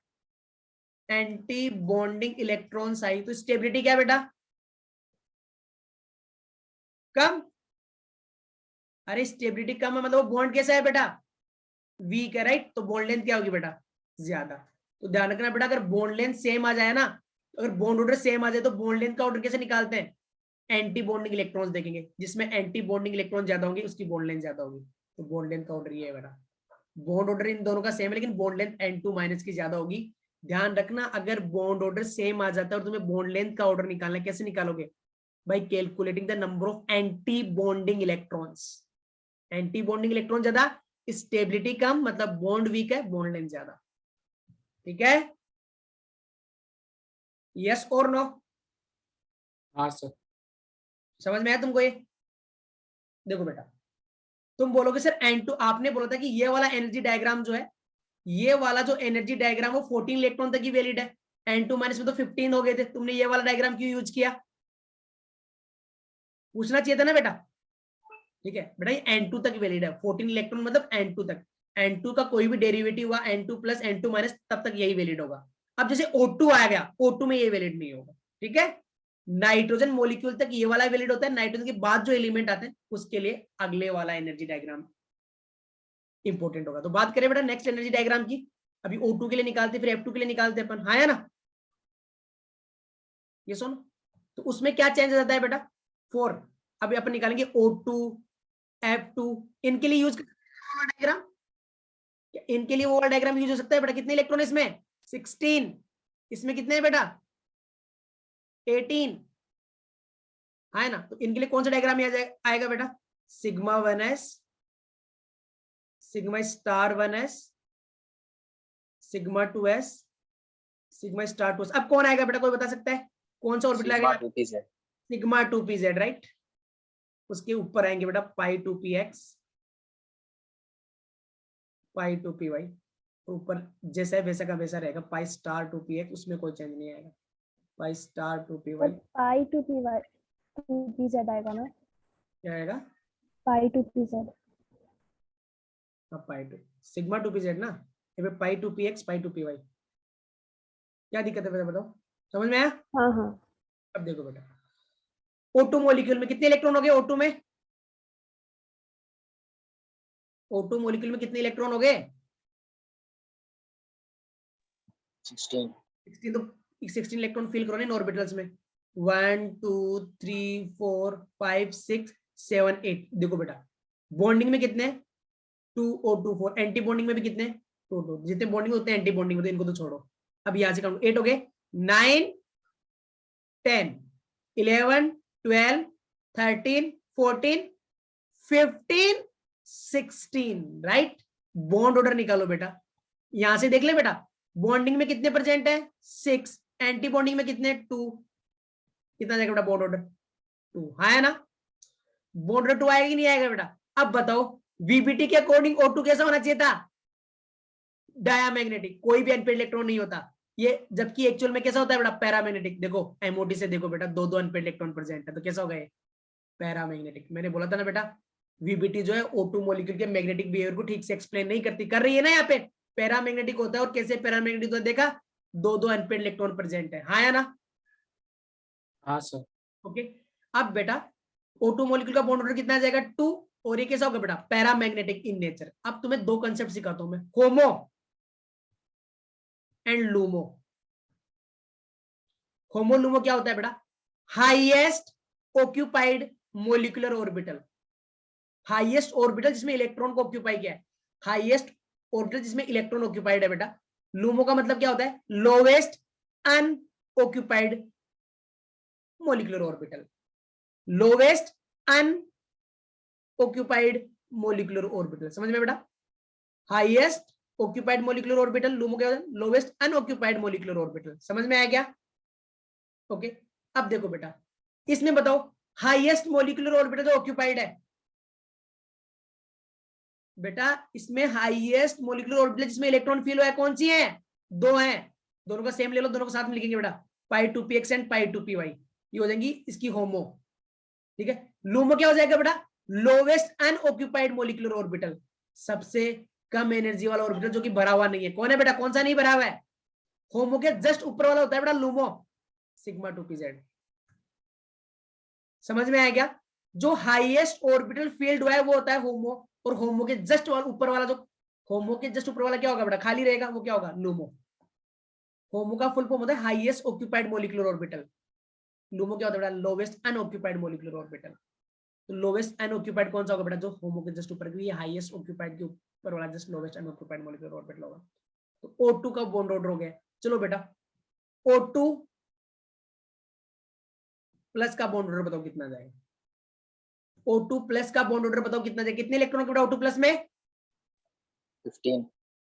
anti bonding electrons आई, तो स्टेबिलिटी क्या बेटा? कम। अरे स्टेबिलिटी कम है मतलब बॉन्ड कैसा है बेटा? वीक है, राइट? तो बॉन्ड लेंथ क्या होगी बेटा? ज्यादा। तो ध्यान रखना बेटा, अगर बॉन्ड लेंथ सेम आ जाए ना, अगर बॉन्ड ऑर्डर सेम आ जाए, तो बॉन्ड लेंथ का ऑर्डर कैसे निकालते हैं? एंटी बॉन्डिंग इलेक्ट्रॉन्स देखेंगे, जिसमें एंटी बॉन्डिंग इलेक्ट्रॉन ज्यादा होंगे उसकी बॉन्ड लेंथ ज्यादा होगी। तो बॉन्ड लेंथ का ऑर्डर ये है बेटा। बॉन्ड ऑर्डर इन दोनों का सेम है, लेकिन बॉन्ड लेंथ N2 माइनस की ज्यादा होगी। ध्यान रखना, अगर बॉन्ड ऑर्डर सेम आ जाता है और तुम्हें बॉन्ड लेंथ का ऑर्डर निकालना है, कैसे निकालोगे भाई? Calculating the number of anti bonding electrons. Anti bonding electron ज्यादा, स्टेबिलिटी कम, मतलब बॉन्ड वीक है, बॉन्ड लेंथ ज्यादा। ठीक है? यस और नो? हाँ सर। समझ में आया तुमको ये? देखो बेटा, तुम बोलोगे सर N2, आपने बोला था कि ये वाला एनर्जी डायग्राम जो है, ये वाला जो एनर्जी डायग्राम वो 14 इलेक्ट्रॉन तक ही वैलिड है। N2 माइनस में तो 15 हो गए थे, तुमने ये वाला डायग्राम क्यों यूज किया? पूछना चाहिए था ना बेटा। ठीक है बेटा, ये N2 तक वैलिड है, 14 इलेक्ट्रॉन मतलब N2 तक। N2 का कोई भी डेरिवेटिव हुआ N2 प्लस N2 माइनस, तब तक यही वैलिड होगा। अब जैसे O2 आ गया, O2 में ये वैलिड नहीं होगा। ठीक है? नाइट्रोजन मॉलिक्यूल तक ये वाला वैलिड होता है, नाइट्रोजन के बाद जो एलिमेंट आते हैं उसके लिए अगले वाला एनर्जी डायग्राम इंपॉर्टेंट होगा। तो बात करें बेटा नेक्स्ट एनर्जी डायग्राम की। अभी O2 के लिए निकालते, फिर F2 के लिए निकालते अपन। हाँ या ना? ये सुनो, तो उसमें क्या चेंज हो जाता है बेटा 4। अभी अपन निकालेंगे O2 F2 इनके लिए यूज डायग्राम, इनके लिए वो वाला डायग्राम यूज हो सकता है बेटा। कितने इलेक्ट्रॉन इसमें 16, इसमें कितने हैं बेटा 18 है ना। तो इनके लिए कौन सा डायग्राम आएगा बेटा sigma 1s, sigma star 1s, sigma 2s, sigma star 2s। अब कौन आएगा बेटा कोई बता सकता है कौन सा ऑर्बिटल आएगा? Sigma 2pz। Sigma 2pz right. उसके ऊपर आएंगे बेटा पाई 2px, पाई 2py। ऊपर जैसा है वैसा का वैसा रहेगा। पाई स्टार 2px उसमें कोई चेंज नहीं आएगा। पाई स्टार 2py पाई 2pz आएगा ना, क्या आएगा? पाई 2pz। पाई 2 सिग्मा 2pz ना, ये पे पाई 2px पाई 2py। क्या दिक्कत है बेटा बताओ, समझ में आया? हाँ हाँ। अब देखो बेटा O2 मॉलिक्यूल में कितने इलेक्ट्रॉन हो गए? O2 में O2 मॉलिक्यूल में कितने इलेक्ट्रॉन हो गए? 16। 16। तो 16 इलेक्ट्रॉन फिल करो ना इन ऑर्बिटल्स में। 1 2 3 4 5 6 7 8। देखो बेटा बॉन्डिंग में कितने 2 O2 4, एंटी बॉन्डिंग में भी कितने 2 2। जितने बॉन्डिंग होते हैं एंटी बॉन्डिंग में, तो इनको तो छोड़ो। अब यहां से काउंट 8 हो गए, 9 10 11 12 13 14 15 16 राइट। बॉन्ड ऑर्डर निकालो बेटा। यहां से देख ले बेटा बॉन्डिंग में कितने प्रेजेंट है 6, एंटी बॉन्डिंग में कितने 2। कितना जाएगा बेटा बॉन्ड ऑर्डर 2 है ना। बॉन्ड ऑर्डर 2 आएगा कि नहीं आएगा बेटा? अब बताओ वीबीटी के अकॉर्डिंग O2 कैसा होना चाहिए था? डायामैग्नेटिक, कोई भी अनपेड इलेक्ट्रॉन नहीं होता ये, जबकि एक्चुअल में कैसा होता है बेटा पैरामैग्नेटिक। देखो एमओटी से देखो बेटा 2 2 अनपेड इलेक्ट्रॉन प्रेजेंट है, तो कैसा होगा ये पैरामैग्नेटिक। मैंने बोला था ना बेटा वीबीटी जो है O2 मॉलिक्यूल के मैग्नेटिक बिहेवियर को ठीक से एक्सप्लेन नहीं करती, कर रही है ना यहाँ पे। पैरामैग्नेटिक होता है और कैसे पैरामैग्नेटिक होता है देखा, 2 2 अनपेड इलेक्ट्रॉन प्रेजेंट है, हाँ या ना? हाँ सर। ओके। अब बेटा O2 मॉलिक्यूल का बॉन्ड ऑर्डर कितना आ जाएगा 2, और ये कैसा होगा बेटा पैरामैग्नेटिक इन नेचर। अब तुम्हें दो कंसेप्ट सिखाता हूं मैं, होमो एंड लूमो। होमो लूमो क्या होता है बेटा? Highest occupied molecular orbital, highest orbital जिसमें इलेक्ट्रॉन को ऑक्यूपाई किया है, हाईएस्ट ऑर्बिटल जिसमें इलेक्ट्रॉन ऑक्यूपाइड है बेटा। लूमो का मतलब क्या होता है? Lowest unoccupied molecular orbital, lowest unoccupied molecular orbital. समझ में बेटा? Highest occupied molecular orbital LUMO क्या होता है? Lowest unoccupied molecular orbital. समझ में आया क्या? ओके। अब देखो बेटा इसमें बताओ हाईएस्ट मोलिकुलर ऑर्बिटल जो ऑक्यूपाइड है बेटा, इसमें हाईएस्ट मोलिकुलर ऑर्बिटल जिसमें इलेक्ट्रॉन फील हुआ है कौन सी है? दो हैं, दोनों का सेम ले लो, दोनों को साथ में लिखेंगे बेटा पाई 2px एंड पाई 2py। ये हो जाएंगी इसकी होमो, ठीक है। लूमो क्या हो जाएगा बेटा? लोवेस्ट अनऑक्यूपाइड मोलिकुलर ऑर्बिटल, सबसे कम एनर्जी वाला ऑर्बिटल जो कि भरा हुआ नहीं है। कौन है बेटा? कौन सा नहीं भरा हुआ है? होमो के जस्ट ऊपर वाला होता है बेटा लूमो, सिग्मा 2pz। समझ में आया क्या? जो हाईएस्ट ऑर्बिटल फील्ड हुआ है वो होता है होमो, और होमो के जस्ट ऊपर वाला जो, होमो के जस्ट ऊपर वाला क्या होगा बेटा? खाली रहेगा, वो क्या होगा? लूमो। होमो का फुल फॉर्म होता है highest occupied molecular orbital. LUMO क्या होता है बेटा? Lowest unoccupied molecular orbital. तो लोवेस्ट अनऑक्यूपाइड कौन सा होगा बेटा? जो होमो के जस्ट ऊपर, ये हाईएस्ट ऑक्यूपाइड के ऊपर वाला just lowest unoccupied molecular orbital होगा। तो O2 का बॉन्ड ऑर्डर हो गया। चलो बेटा O2 प्लस का बॉन्ड ऑर्डर बताओ कितना जाएगा? O2 प्लस का बॉन्ड ऑर्डर बताओ कितना जाएगा? कितने इलेक्ट्रॉन बेटा O2 प्लस में? 15।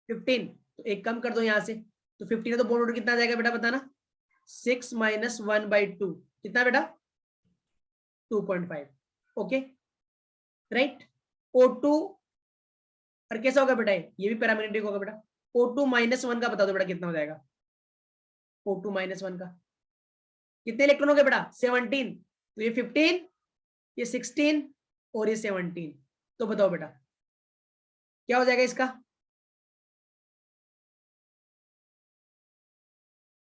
15। तो एक कम कर दो यहां से, तो 15 है तो बॉन्ड ऑर्डर कितना जाएगा बेटा बताना? 6 माइनस 1/2 कितना बेटा? 2.5। Okay right. O2 और कैसा होगा बेटा? ये भी पैरामैग्नेटिक होगा बेटा। O2 माइनस 1 का बता दो बेटा कितना हो जाएगा? O2 माइनस 1 का कितने इलेक्ट्रॉन हो गए बेटा? 17। तो ये 15, ये 16 और ये 17। तो बताओ बेटा क्या हो जाएगा इसका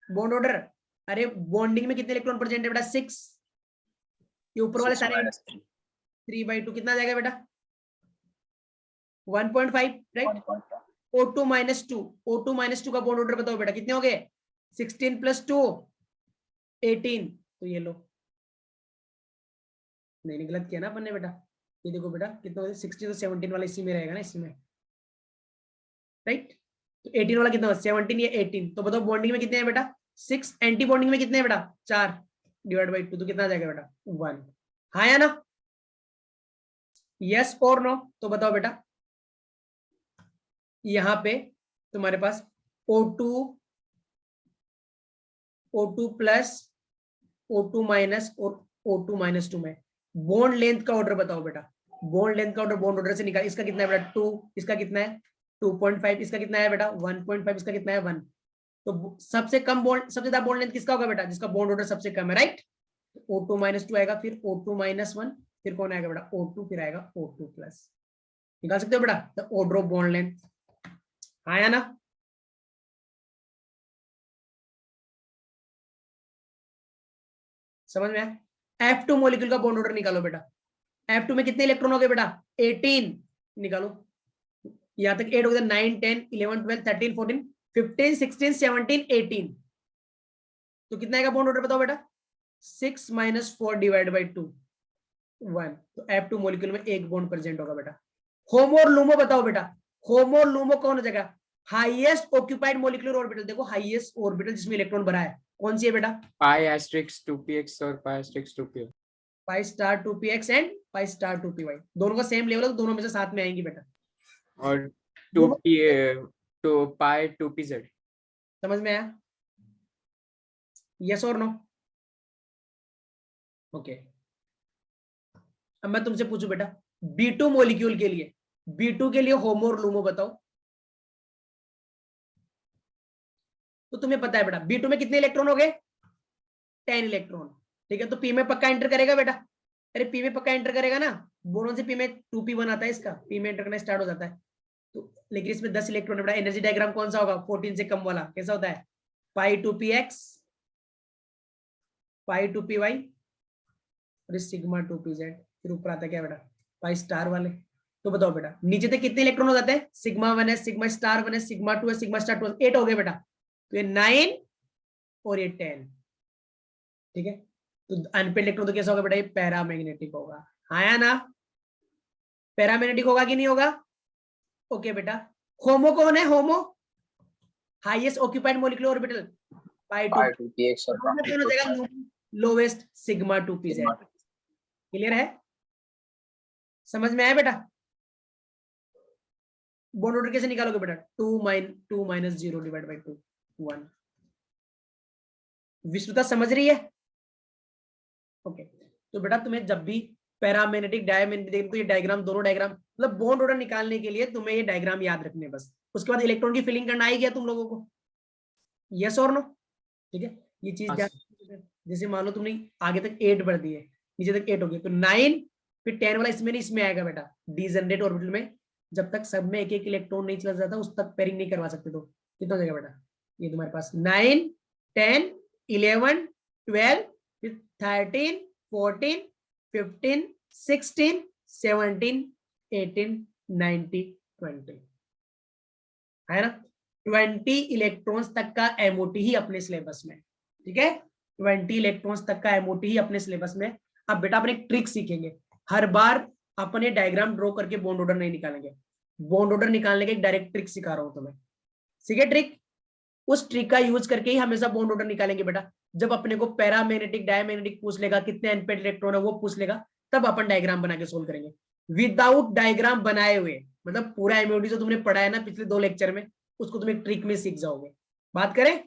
बॉन्ड ऑर्डर? अरे बॉन्डिंग में कितने इलेक्ट्रॉन प्रेजेंट है बेटा? 6। ये ऊपर वाले सारे 3/2 कितना जाएगा बेटा? 1.5 right. O2 minus 2, O2 minus 2 का बॉन्ड ऑर्डर बताओ बेटा कितने हो गए? 16 प्लस 2 18। तो ये लो नहीं नहीं, गलत किया ना अपन ने बेटा। ये देखो बेटा कितना 16 तो 17 वाला इसी में रहेगा ना, इसी में, राइट। तो 18 वाला कितना 17 या 18, तो बताओ बॉन्डिंग में कितने हैं बेटा 6, एंटी बॉन्डिंग में कितने हैं बेटा 4, डिवाइड बाई 2 तो कितना आ जाएगा बेटा 1। हाँ या ना, यस और नो, तो बताओ बेटा। यहां पे तुम्हारे पास O2 प्लस O2 माइनस और O2 माइनस 2 में बॉन्ड लेंथ का ऑर्डर बताओ बेटा। बॉन्ड लेंथ का ऑर्डर बॉन्ड ऑर्डर से निकाल। इसका कितना है बेटा 2, इसका कितना है 2.5, इसका कितना है बेटा 1.5, इसका कितना है 1। तो सबसे कम बॉन्ड, सबसे ज्यादा बॉन्ड लेंथ किसका होगा बेटा, जिसका बॉन्ड ऑर्डर सबसे कम है, राइट। O2 माइनस 2 आएगा, फिर O2 माइनस 1, फिर कौन आएगा बेटा O2, फिर आएगा O2 प्लस। निकाल सकते हो बेटा the order of bond length. आया ना, समझ में आया। F2 मॉलिक्यूल का बॉन्ड ऑर्डर निकालो बेटा। F2 में कितने इलेक्ट्रॉन हो गए बेटा 18, निकालो। यहां तक 8 हो गया, 9 10 11 12 13 14 15 16 17 18, तो कितना आएगा बॉन्ड ऑर्डर बताओ बेटा 6 माइनस 4 डिवाइड बाई 2 1। तो F2 मॉलिक्यूल में एक बॉन्ड प्रेजेंट होगा बेटा। होमो और लूमो बताओ बेटा। होमो और लूमो कौन हो जाएगा, हाईएस्ट ऑक्यूपाइड मॉलिक्यूलर ऑर्बिटल। देखो हाईएस्ट ऑर्बिटल जिसमें इलेक्ट्रॉन भरा है कौन सी है बेटा, pi asterisk 2px और pi asterisk 2py। Pi star 2px and pi star 2py, दोनों का सेम लेवल है, तो दोनों में से साथ में आएंगी बेटा। और 2p तो pi 2pz। समझ में आया, यस और नो। ओके, अब मैं तुमसे पूछूं बेटा B2 मॉलिक्यूल के लिए, B2 के लिए होमो और लूमो बताओ। तो तुम्हें पता है बेटा B2 में कितने इलेक्ट्रॉन हो गए 10 इलेक्ट्रॉन, ठीक है। तो P में पक्का एंटर करेगा बेटा, अरे P में पक्का एंटर करेगा ना, बोरोन से P में 2p1 आता है, इसका P में एंटर करना स्टार्ट हो जाता है। तो लेकिन इसमें 10 इलेक्ट्रॉन है बेटा। एनर्जी डायग्राम कौन सा होगा 14 से कम वाला, कैसा होता है पाई 2px पाई 2py और सिग्मा 2pz, फिर ऊपर आता है क्या बेटा पाई स्टार वाले। तो बताओ बेटा नीचे तक कितने इलेक्ट्रॉन हो जाते हैं, सिग्मा 1 है, सिग्मा स्टार 1 है, सिग्मा 2 है, सिग्मा स्टार 2 है, 8 हो गए बेटा। तो ये 9 और ये 10, ठीक है। तो अनपेड इलेक्ट्रॉन तो कैसा होगा बेटा, ये पैरामैग्नेटिक होगा। हाँ या ना, पैरामैग्नेटिक होगा कि नहीं होगा। ओके बेटा, होमो कौन है, होमो हाईएस्ट ऑक्यूपाइड मॉलिक्यूलर ऑर्बिटल पाई 2px और कौन हो जाएगा लोवेस्ट सिग्मा 2pz। क्लियर है, समझ में आया बेटा। बॉन्ड ऑर्डर कैसे निकालोगे बेटा 2 माइनस 0 डिवाइड बाई 2 1। विश्वता समझ रही है। ओके, तो बेटा तुम्हें जब भी पैरामैग्नेटिक डायमैग्नेटिक, तो ये डायग्राम दोनों डायग्राम मतलब बॉन्ड ऑर्डर निकालने के लिए तुम्हें ये डायग्राम याद रखने बस। उसके बाद इलेक्ट्रॉन की फिलिंग करना आई गया तुम लोगों को, यस और नो, ठीक है। ये चीज ध्यान, जैसे मान लो तुमने आगे तक 8 बढ़ दिए, नीचे तक 8 हो गए, तो 9 फिर 10 वाला इसमें नहीं, इसमें आएगा बेटा डीजनरेट ऑर्बिटल में। जब तक सब में एक एक इलेक्ट्रॉन नहीं चला जाता उस तक पेयरिंग नहीं करवा सकते। तो कितना हो जाएगा बेटा, ये तुम्हारे पास 9 10 11 12 फिर 13 14 15 16 17 18 19 20 है ना। 20 इलेक्ट्रॉन्स तक का एमओटी ही अपने सिलेबस में, ठीक है। 20 इलेक्ट्रॉन्स तक का एमओटी ही अपने सिलेबस में। अब बेटा अपन एक ट्रिक सीखेंगे, हर बार अपन ये डायग्राम ड्रॉ करके बॉन्ड ऑर्डर नहीं निकालेंगे। बॉन्ड ऑर्डर निकालने का एक डायरेक्ट ट्रिक सिखा रहा हूं तुम्हें, सीखे ट्रिक। उस ट्रिक का यूज करके ही हमेशा बॉन्ड ऑर्डर निकालेंगे बेटा। जब अपने को पैरामैग्नेटिक डायमैग्नेटिक पूछ लेगा, कितने अनपेड इलेक्ट्रॉन है वो पूछ लेगा, तब अपन डायग्राम बना के सोल्व करेंगे। विदाउट डायग्राम बनाए हुए, मतलब पूरा एमओडी जो तुमने पढ़ा है ना पिछले 2 लेक्चर में, उसको तुम एक ट्रिक में सीख जाओगे। बात करें,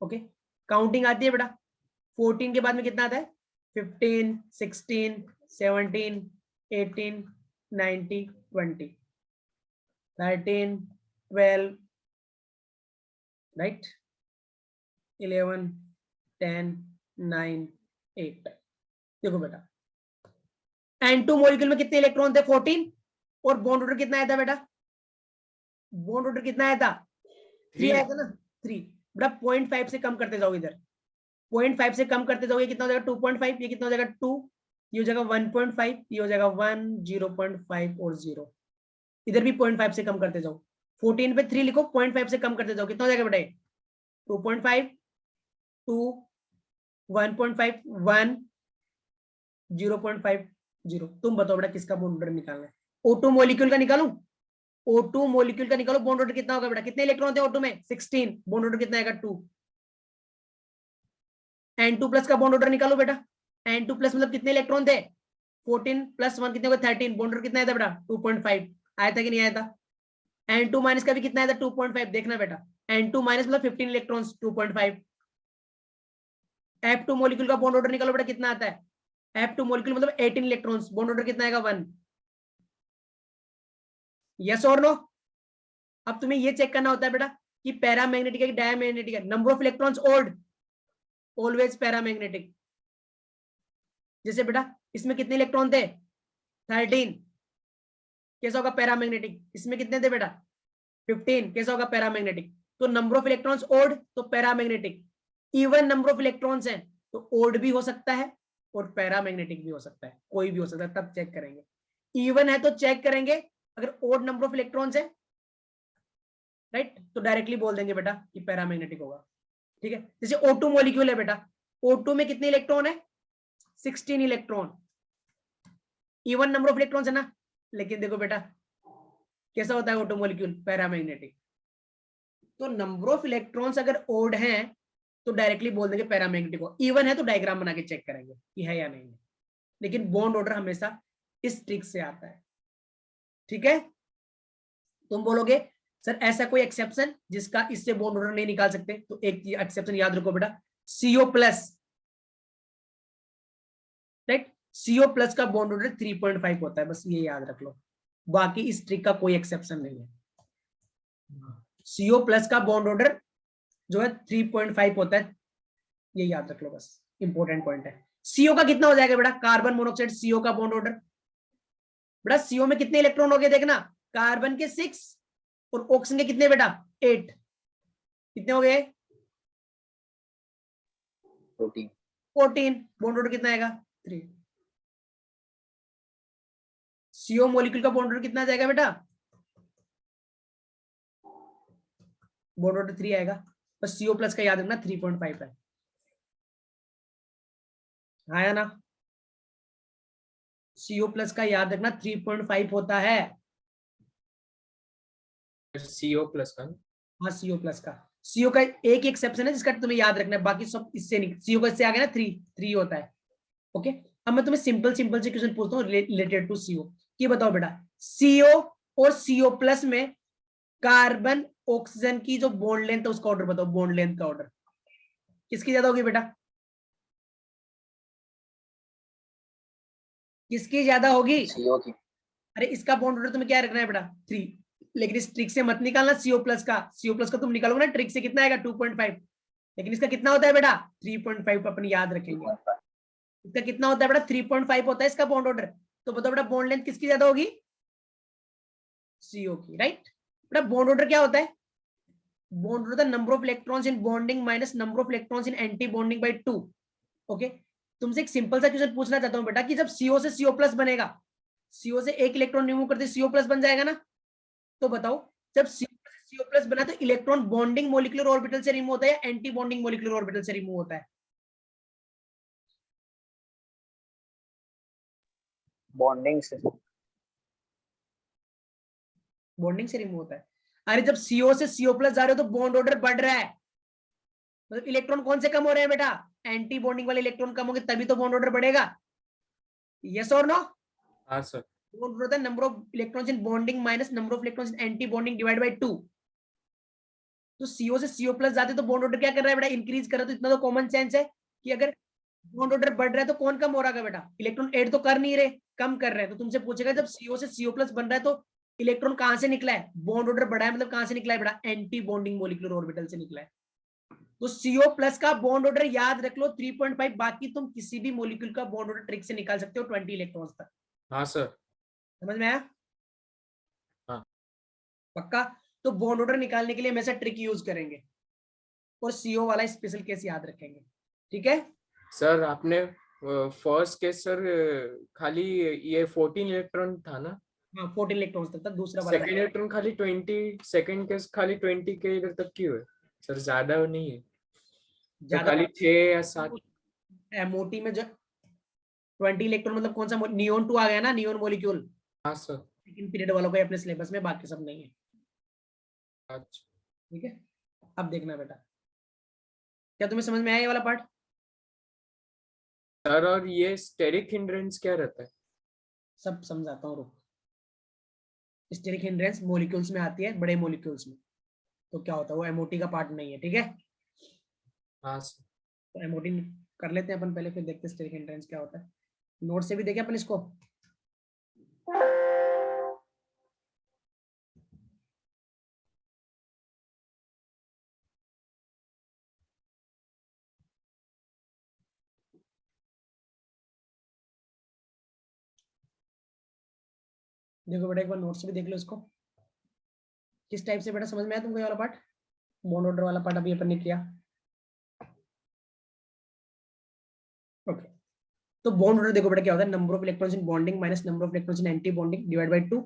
ओके। काउंटिंग आती है बेटा, 14 के बाद में कितना आता है 15 16 17 18 19 20 13 12 राइट 11 10 9 8। देखो बेटा N2 मॉलिक्यूल में कितने इलेक्ट्रॉन थे 14, और बॉन्ड ऑर्डर कितना आया था बेटा, बॉन्ड ऑर्डर कितना आया था 3 आया था ना 3। बेटा 0.5 से कम करते जाओ, इधर 0.5 से कम करते जाओगे, कितना हो जाएगा 2.5, ये कितना हो जाएगा 2, ये हो जाएगा 1.5, ये हो जाएगा 1 0.5 और 0, इधर भी 0.5 से कम करते जाओ। 14 पे 3 लिखो, 0.5 से कम करते जाओ, कितना हो जाएगा बेटा 2.5 2 1.5 1 0.50। तुम बताओ बेटा किसका बॉन्ड ऑर्डर निकालना है? O2 मॉलिक्यूल का निकालूं? O2 मॉलिक्यूल का निकालो, बॉन्ड ऑर्डर कितना होगा बेटा? कितने इलेक्ट्रॉन होते हैं O2 में? 16। बॉन्ड ऑर्डर कितना आएगा? 2। N2 प्लस का बॉन्ड ऑर्डर निकालो बेटा। N2 प्लस मतलब कितने इलेक्ट्रॉन थे? 14 प्लस 1 कितने हो गए? 13। बॉन्ड ऑर्डर कितना आया था बेटा? 2.5 आया था कि नहीं आया था? N2 माइनस का भी कितना आया था? 2.5। देखना बेटा, N2 माइनस मतलब 15 इलेक्ट्रॉन्स, 2.5। F2 मॉलिक्यूल का बॉन्ड ऑर्डर निकालो बेटा, कितना आता है? F2 मॉलिक्यूल मतलब 18 इलेक्ट्रॉन्स, बॉन्ड ऑर्डर कितना आएगा? 1। यस और नो? अब तुम्हें ये चेक करना होता है बेटा कि पैरामैग्नेटिक है कि डायमैग्नेटिक है। Number of electrons odd, always paramagnetic. जैसे बेटा इसमें कितने इलेक्ट्रॉन थे? 13, कैसा होगा? पैरामैग्नेटिक। इसमें कितने थे बेटा? 15, कैसा होगा? पैरामैग्नेटिक। तो नंबर ऑफ इलेक्ट्रॉन्स ओड तो paramagnetic, even number of electrons हैं तो ओड भी हो सकता है और पैरामैग्नेटिक भी हो सकता है, कोई भी हो सकता है, तब चेक करेंगे। इवन है तो चेक करेंगे, अगर ओड नंबर ऑफ इलेक्ट्रॉन्स है राइट तो डायरेक्टली बोल देंगे बेटा कि पैरामैग्नेटिक होगा। ठीक है, जैसे O2 मॉलिक्यूल है बेटा, O2 में कितने इलेक्ट्रॉन है? 16 electron, even number of electrons है ना, लेकिन देखो बेटा कैसा होता है O2 मॉलिक्यूल? पैरामैग्नेटिक। तो नंबर ऑफ इलेक्ट्रॉन्स अगर ओड हैं तो डायरेक्टली बोल देंगे पैरामैग्नेटिक हो, इवन है तो डायग्राम बना के चेक करेंगे कि है या नहीं है, लेकिन बॉन्ड ऑर्डर हमेशा इस ट्रिक से आता है। ठीक है, तुम बोलोगे सर ऐसा कोई एक्सेप्शन जिसका इससे बॉन्ड ऑर्डर नहीं निकाल सकते, तो एक एक्सेप्शन याद रखो बेटा, CO plus, right, CO plus का बॉन्ड ऑर्डर 3.5 होता है, बस ये याद रख लो, बाकी इस ट्रिक का कोई एक्सेप्शन नहीं है। CO प्लस का बॉन्ड ऑर्डर जो है 3.5 होता है, ये याद रख लो, बस इंपॉर्टेंट पॉइंट है। CO का कितना हो जाएगा बेटा? कार्बन मोनोऑक्साइड CO का बॉन्ड ऑर्डर बेटा, CO में कितने इलेक्ट्रॉन हो गए? देखना, कार्बन के 6 और ऑक्सीजन के कितने बेटा? 8। कितने हो गए? 14। बॉन्ड ऑर्डर कितना आएगा? 3। CO मॉलिक्यूल का बॉन्ड ऑर्डर कितना जाएगा बेटा? बॉन्ड ऑर्डर 3 आएगा, बस CO प्लस का याद रखना 3.5 है। आया ना? CO प्लस का याद रखना 3.5 होता है। CO प्लस का? हाँ CO प्लस का, CO का एक एक्सेप्शन है जिसका तुम्हें याद रखना है, बाकी सब इससे नहीं। CO का इससे आ गया ना 3 होता है। ओके, अब मैं तुम्हें सिंपल सिंपल से क्वेश्चन पूछता हूँ रिलेटेड टू CO। ये बताओ बेटा, CO और CO प्लस में कार्बन ऑक्सीजन की जो बॉन्ड लेंथ है उसका ऑर्डर बताओ, बॉन्ड लेंथ का ऑर्डर किसकी ज्यादा होगी बेटा? किसकी ज्यादा होगी? CO की। अरे इसका बॉन्ड ऑर्डर तुम्हें क्या रखना है बेटा? 3। लेकिन इस ट्रिक से मत निकालना CO प्लस का, CO प्लस का तुम निकालोगे ना ट्रिक से, कितना आएगा? 2.5। लेकिन इसका कितना होता है बेटा? 3.5 अपन याद रखेंगे। इसका कितना होता है बेटा? 3.5 होता है इसका बॉन्ड ऑर्डर। तो बताओ बेटा बॉन्ड लेंथ किसकी ज्यादा होगी? CO की, राइट। बेटा बॉन्ड ऑर्डर क्या होता है? Bond order number of electrons in bonding minus number of electrons in anti bonding by 2। Okay, तुमसे एक सिंपल सा क्वेश्चन पूछना चाहता हूं बेटा कि जब CO से CO प्लस बनेगा, CO से एक इलेक्ट्रॉन रिमूव करते CO प्लस बन जाएगा ना, तो बताओ जब CO प्लस बना तो इलेक्ट्रॉन बॉन्डिंग मॉलिक्यूलर ऑर्बिटल से रिमूव होता है या एंटी बॉन्डिंग मॉलिक्यूलर ऑर्बिटल से रिमूव होता है? बॉन्डिंग से। बॉन्डिंग से रिमूव होता है। अरे जब CO से CO प्लस जा रहे हो तो बॉन्ड ऑर्डर बढ़ रहा है, मतलब इलेक्ट्रॉन कौन से कम हो रहे हैं बेटा? एंटी बॉन्डिंग वाले इलेक्ट्रॉन कम होंगे तभी तो बॉन्ड ऑर्डर बढ़ेगा। यस और नो? हाँ sir. Bond order number of electrons in bonding minus number of electrons in anti bonding divide by 2। तो CO से CO प्लस जाते तो बॉन्ड ऑर्डर क्या कर रहा है बेटा? इंक्रीज कर रहा है। तो इतना तो कॉमन सेंस है कि अगर बॉन्ड ऑर्डर बढ़ रहा है तो कौन कम हो रहा है बेटा? इलेक्ट्रॉन ऐड तो कर नहीं रहे, कम कर रहे हैं। तो तुमसे पूछेगा जब CO से CO प्लस बन रहा है तो इलेक्ट्रॉन कहां से निकला है? बॉन्ड ऑर्डर बढ़ा है मतलब कहां से निकला है बेटा? एंटी बॉन्डिंग मॉलिक्यूलर ऑर्बिटल से निकला है। तो CO प्लस का बॉन्ड ऑर्डर याद रख लो 3.5, बाकी तुम किसी भी मॉलिक्यूल का बॉन्ड ऑर्डर ट्रिक से निकाल सकते हो 20 इलेक्ट्रॉन्स तक। हाँ सर। समझ में आया? हाँ। पक्का? तो बॉन्ड ऑर्डर निकालने के लिए हमेशा ट्रिक यूज करेंगे और CO वाला स्पेशल केस याद रखेंगे। ठीक है सर आपने फर्स्ट केस सर खाली ये 14 इलेक्ट्रॉन था ना? हाँ, 14 इलेक्ट्रॉन्स तक था, दूसरा वाला सेकंड इलेक्ट्रॉन खाली 20, सेकंड केस खाली 20 के इधर तक क्यों है सर? ज्यादा नहीं है तो ज्यादा खाली 6 या 7? MOT में जो 20 इलेक्ट्रॉन मतलब कौन सा नियोन 2 आ गया ना, नियोन मॉलिक्यूल। हाँ सर। सेकंड पीरियड वालों को अपने सिलेबस में, बाकी सब नहीं है। अच्छा ठीक है, अब देखना बेटा, क्या तुम्हें समझ में आया ये वाला पार्ट? सर, और ये स्टेरिक हिंड्रेंस क्या रहता है? सब समझाता हूँ, रुक। स्टेरिक हिंड्रेंस मॉलिक्यूल्स में आती है, बड़े मॉलिक्यूल्स में। तो क्या होता है, वो एमओटी का पार्ट नहीं है, ठीक है। हाँ सर। तो एमओटी कर लेते हैं अपन पहले, फिर देखते हैं स्टेरिक हिंड्रेंस क्या होता है। नोट से भी देखे अपन इसको। देखो बेटा, एक बार नोट से भी देख लो इसको, किस टाइप से बेटा समझ में आया तुमको ये वाला पार्ट? बॉन्ड ऑर्डर वाला पार्ट अभी अपन ने किया। ओके, तो बॉन्ड ऑर्डर देखो बेटा क्या होता है, number of electrons in bonding minus number of electrons in anti bonding divide by 2।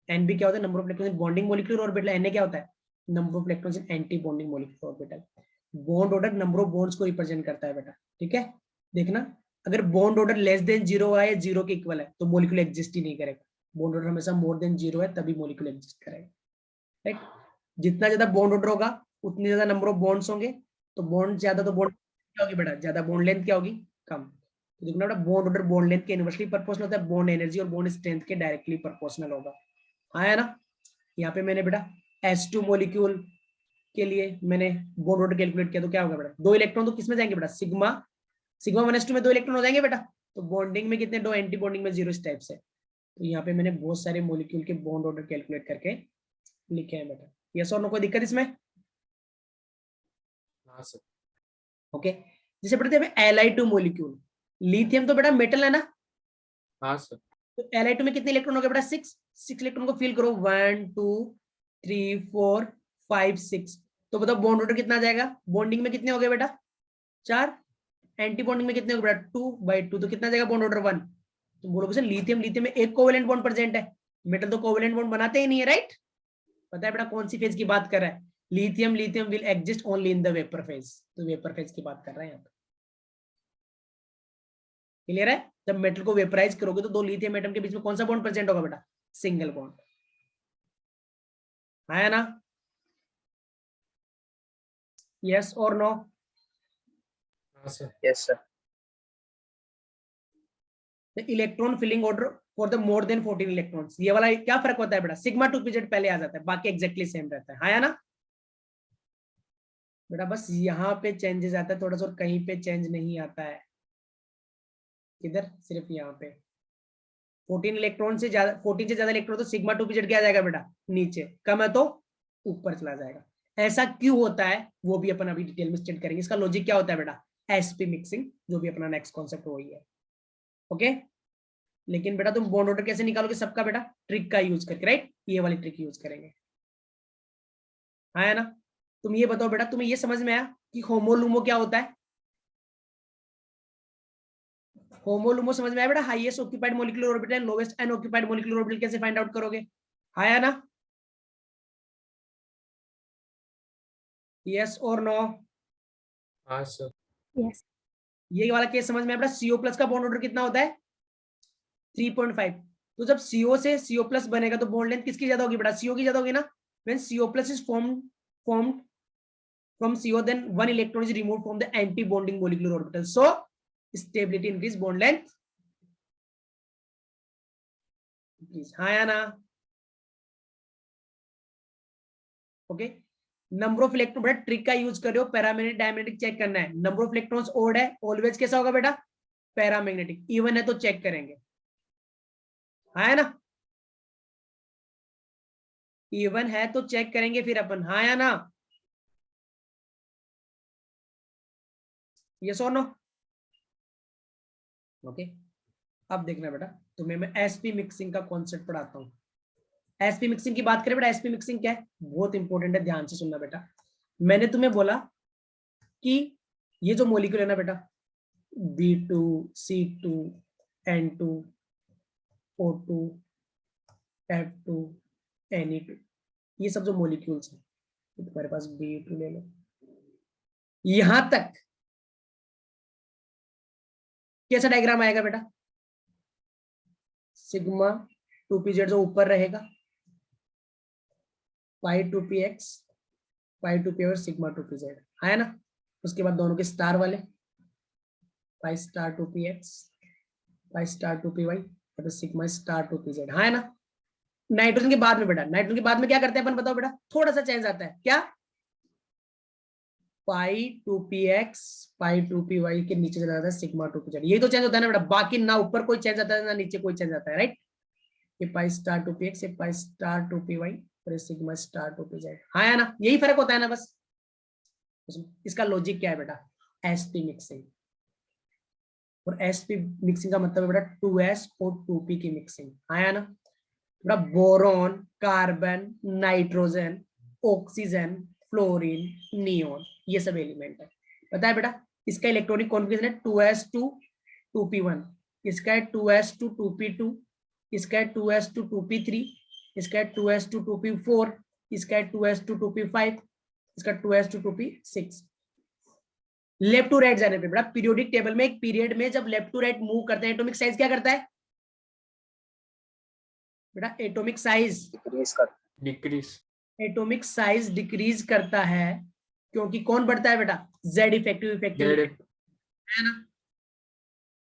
NB क्या होता है, number of electrons in bonding molecule orbital. N क्या होता है, number of electrons in anti bonding molecule orbital. Bond order number of bonds को represent करता है बेटा, ठीक है। देखना, अगर बॉन्ड ऑर्डर लेस देन 0 है या 0 के इक्वल है तो मॉलिक्यूल एग्जिस्ट ही नहीं करेगा। बॉन्ड ऑर्डर हमेशा मोर देन 0 है तभी मॉलिक्यूल एग्जिस्ट करेगा, राइट। जितना ज्यादा बॉन्ड ऑर्डर होगा उतनी ज्यादा नंबर ऑफ बॉन्ड्स होंगे, तो बॉन्ड ज्यादा, तो बॉन्ड क्या होगी बेटा, ज्यादा बॉन्ड लेंथ क्या होगी, कम। तो देखना बेटा, बॉन्ड ऑर्डर बॉन्ड लेंथ के इनवर्सली प्रोपोर्शनल होता है, बॉन्ड एनर्जी और बॉन्ड स्ट्रेंथ के डायरेक्टली प्रोपोर्शनल होगा। आया ना? यहाँ पे मैंने बेटा S2 मॉलिक्यूल के लिए मैंने बॉन्ड ऑर्डर कैलकुलेट किया, तो क्या होगा बेटा, 2 इलेक्ट्रॉन तो किसमें जाएंगे बेटा, सिग्मा सिग्मा 1s2 में 2 इलेक्ट्रॉन हो जाएंगे बेटा। तो बॉन्डिंग में कितने, 2, एंटी बॉन्डिंग में 0 इस टाइप से। तो यहाँ पे मैंने बहुत सारे मॉलिक्यूल के बॉन्ड ऑर्डर कैलकुलेट करके लिखे हैं बेटा। यस और नो, कोई दिक्कत इसमें? हाँ सर। ओके, जैसे बेटा Li2 मॉलिक्यूल, लिथियम तो बेटा मेटल है ना, हाँ सर। तो Li2 में कितने इलेक्ट्रॉन हो गए बेटा, 6 इलेक्ट्रॉन को फिल करो, 1 2 3 4 5 6। तो बताओ बॉन्ड ऑर्डर कितना आ जाएगा, बॉन्डिंग में कितने हो गए बेटा, 4, एंटी बॉन्डिंग में कितने हो गए बेटा, 2/2, तो कितना आ जाएगा बॉन्ड ऑर्डर 1। तो बोलोगे सर लिथियम में एक कोवेलेंट बॉन्ड प्रेजेंट है, मेटल तो कोवेलेंट बॉन्ड बनाते ही नहीं है, राइट। पता है बेटा कौन सी फेज की बात कर रहा है, lithium will exist only in the vapour phase, तो वेपर फेज की बात कर रहे हैं यहाँ पे। क्लियर है? जब मेटल को वेपराइज करोगे तो 2 लिथियम एटम के बीच में कौन सा बॉन्ड प्रेजेंट होगा बेटा, सिंगल बॉन्ड। है ना? यस और नो? हाँ sir. Yes, sir. The electron filling order for the more than 14 electrons, ये वाला क्या फर्क होता है बेटा, सिग्मा 2pz पहले आ जाता है, बाकी एग्जैक्टली सेम रहता है ना बेटा। बस यहाँ पे चेंजेस आता है थोड़ा सा, और कहीं पे चेंज नहीं आता है, किधर, सिर्फ यहाँ पे 14 इलेक्ट्रॉन से ज्यादा, 14 से ज्यादा इलेक्ट्रॉन तो सिग्मा 2pz क्या आ जाएगा बेटा, नीचे, कम है तो ऊपर चला जाएगा। ऐसा क्यों होता है वो भी अपन अभी डिटेल में स्टडी करेंगे, इसका लॉजिक क्या होता है बेटा, sp मिक्सिंग, जो भी अपना नेक्स्ट कॉन्सेप्ट वही है। ओके, लेकिन बेटा तुम बॉन्ड ऑर्डर कैसे निकालोगे सबका बेटा, ट्रिक का यूज करके, राइट, ये वाली ट्रिक यूज करेंगे। हाँ ना? तुम ये बताओ बेटा, तुम्हें ये समझ में आया कि होमोलुमो क्या होता है, होमोलुमो समझ में आया बेटा, highest occupied molecular orbital, lowest unoccupied molecular orbital कैसे फाइंड आउट करोगे, आया ना? यस और नो? हाँ सर। Yes. ये वाला केस समझ में आया बेटा, CO+ का बॉन्ड ऑर्डर कितना होता है, 3.5। तो जब CO से CO+ बनेगा तो बॉन्ड लेंथ किसकी ज्यादा होगी बेटा, CO की ज्यादा होगी ना। when CO+ is formed from CO, then 1 electron is removed from the anti-bonding molecular orbital, so stability increase, bond length increase। हाँ या ना? ओके, नंबर ऑफ इलेक्ट्रॉन बेटा ट्रिक का यूज कर रहे हो, पैरामैग्नेटिक डायमैग्नेटिक चेक करना है, नंबर ऑफ इलेक्ट्रॉन्स ओड है, ऑलवेज कैसा होगा बेटा, पैरामैग्नेटिक, इवन है तो चेक करेंगे, हाँ ना, इवन है तो चेक करेंगे फिर अपन, हाँ या ना? यस और नो? ओके, अब देखना बेटा, तुम्हें मैं एसपी मिक्सिंग का कॉन्सेप्ट पढ़ाता हूँ। एसपी मिक्सिंग की बात करें बेटा, एसपी मिक्सिंग क्या है, बहुत इंपॉर्टेंट है, ध्यान से सुनना बेटा। मैंने तुम्हें बोला कि ये जो मॉलिक्यूल है ना बेटा, B2 C2 N2 O2 F2 Ne2, ये सब जो मॉलिक्यूल्स हैं, तुम्हारे पास B2 ले लो, यहां तक कैसा डायग्राम आएगा बेटा, सिग्मा 2pz जो ऊपर रहेगा, पाई 2px, पाई 2p और सिग्मा 2pz है ना। उसके बाद दोनों के स्टार वाले, पाई स्टार 2px, पाई स्टार 2py और सिग्मा स्टार 2pz, है ना। नाइट्रोजन के बाद में बेटा, नाइट्रोजन के बाद में क्या करते हैं अपन, बताओ बेटा, थोड़ा सा चेंज आता है, क्या, पाई 2px, पाई 2py के नीचे चला जाता है सिग्मा 2pz, यही तो चेंज होता है ना बेटा, बाकी ना ऊपर कोई चेंज आता है ना नीचे कोई चेंज आता है, राइट। ये पाई स्टार 2px, ये पाई स्टार 2py और ये सिग्मा स्टार 2pz, हाँ है ना, यही फर्क होता है ना बस। इसका लॉजिक क्या है बेटा, sp मिक्सिंग, और sp मिक्सिंग का मतलब है बेटा 2s और 2p की मिक्सिंग, हाँ ना बेटा। Boron, carbon, nitrogen, oxygen, fluorine, neon, ये सब एलिमेंट है, पता है बेटा। इसका इलेक्ट्रॉनिक कॉन्फिगरेशन है 2s2 2p1, इसका है 2s2 2p2, इसका है 2s2 2p3, इसका है 2s2 2p4, इसका है 2s2 2p5, इसका 2s2 2p6। Left to right जाने पे बेटा, पीरियोडिक टेबल में एक पीरियड में जब लेफ्ट टू राइट मूव करते हैं, एटॉमिक साइज क्या करता है बेटा, atomic size decrease atomic size decrease करता है, क्योंकि कौन बढ़ता है बेटा, जेड इफेक्टिव इफेक्टिव, है ना।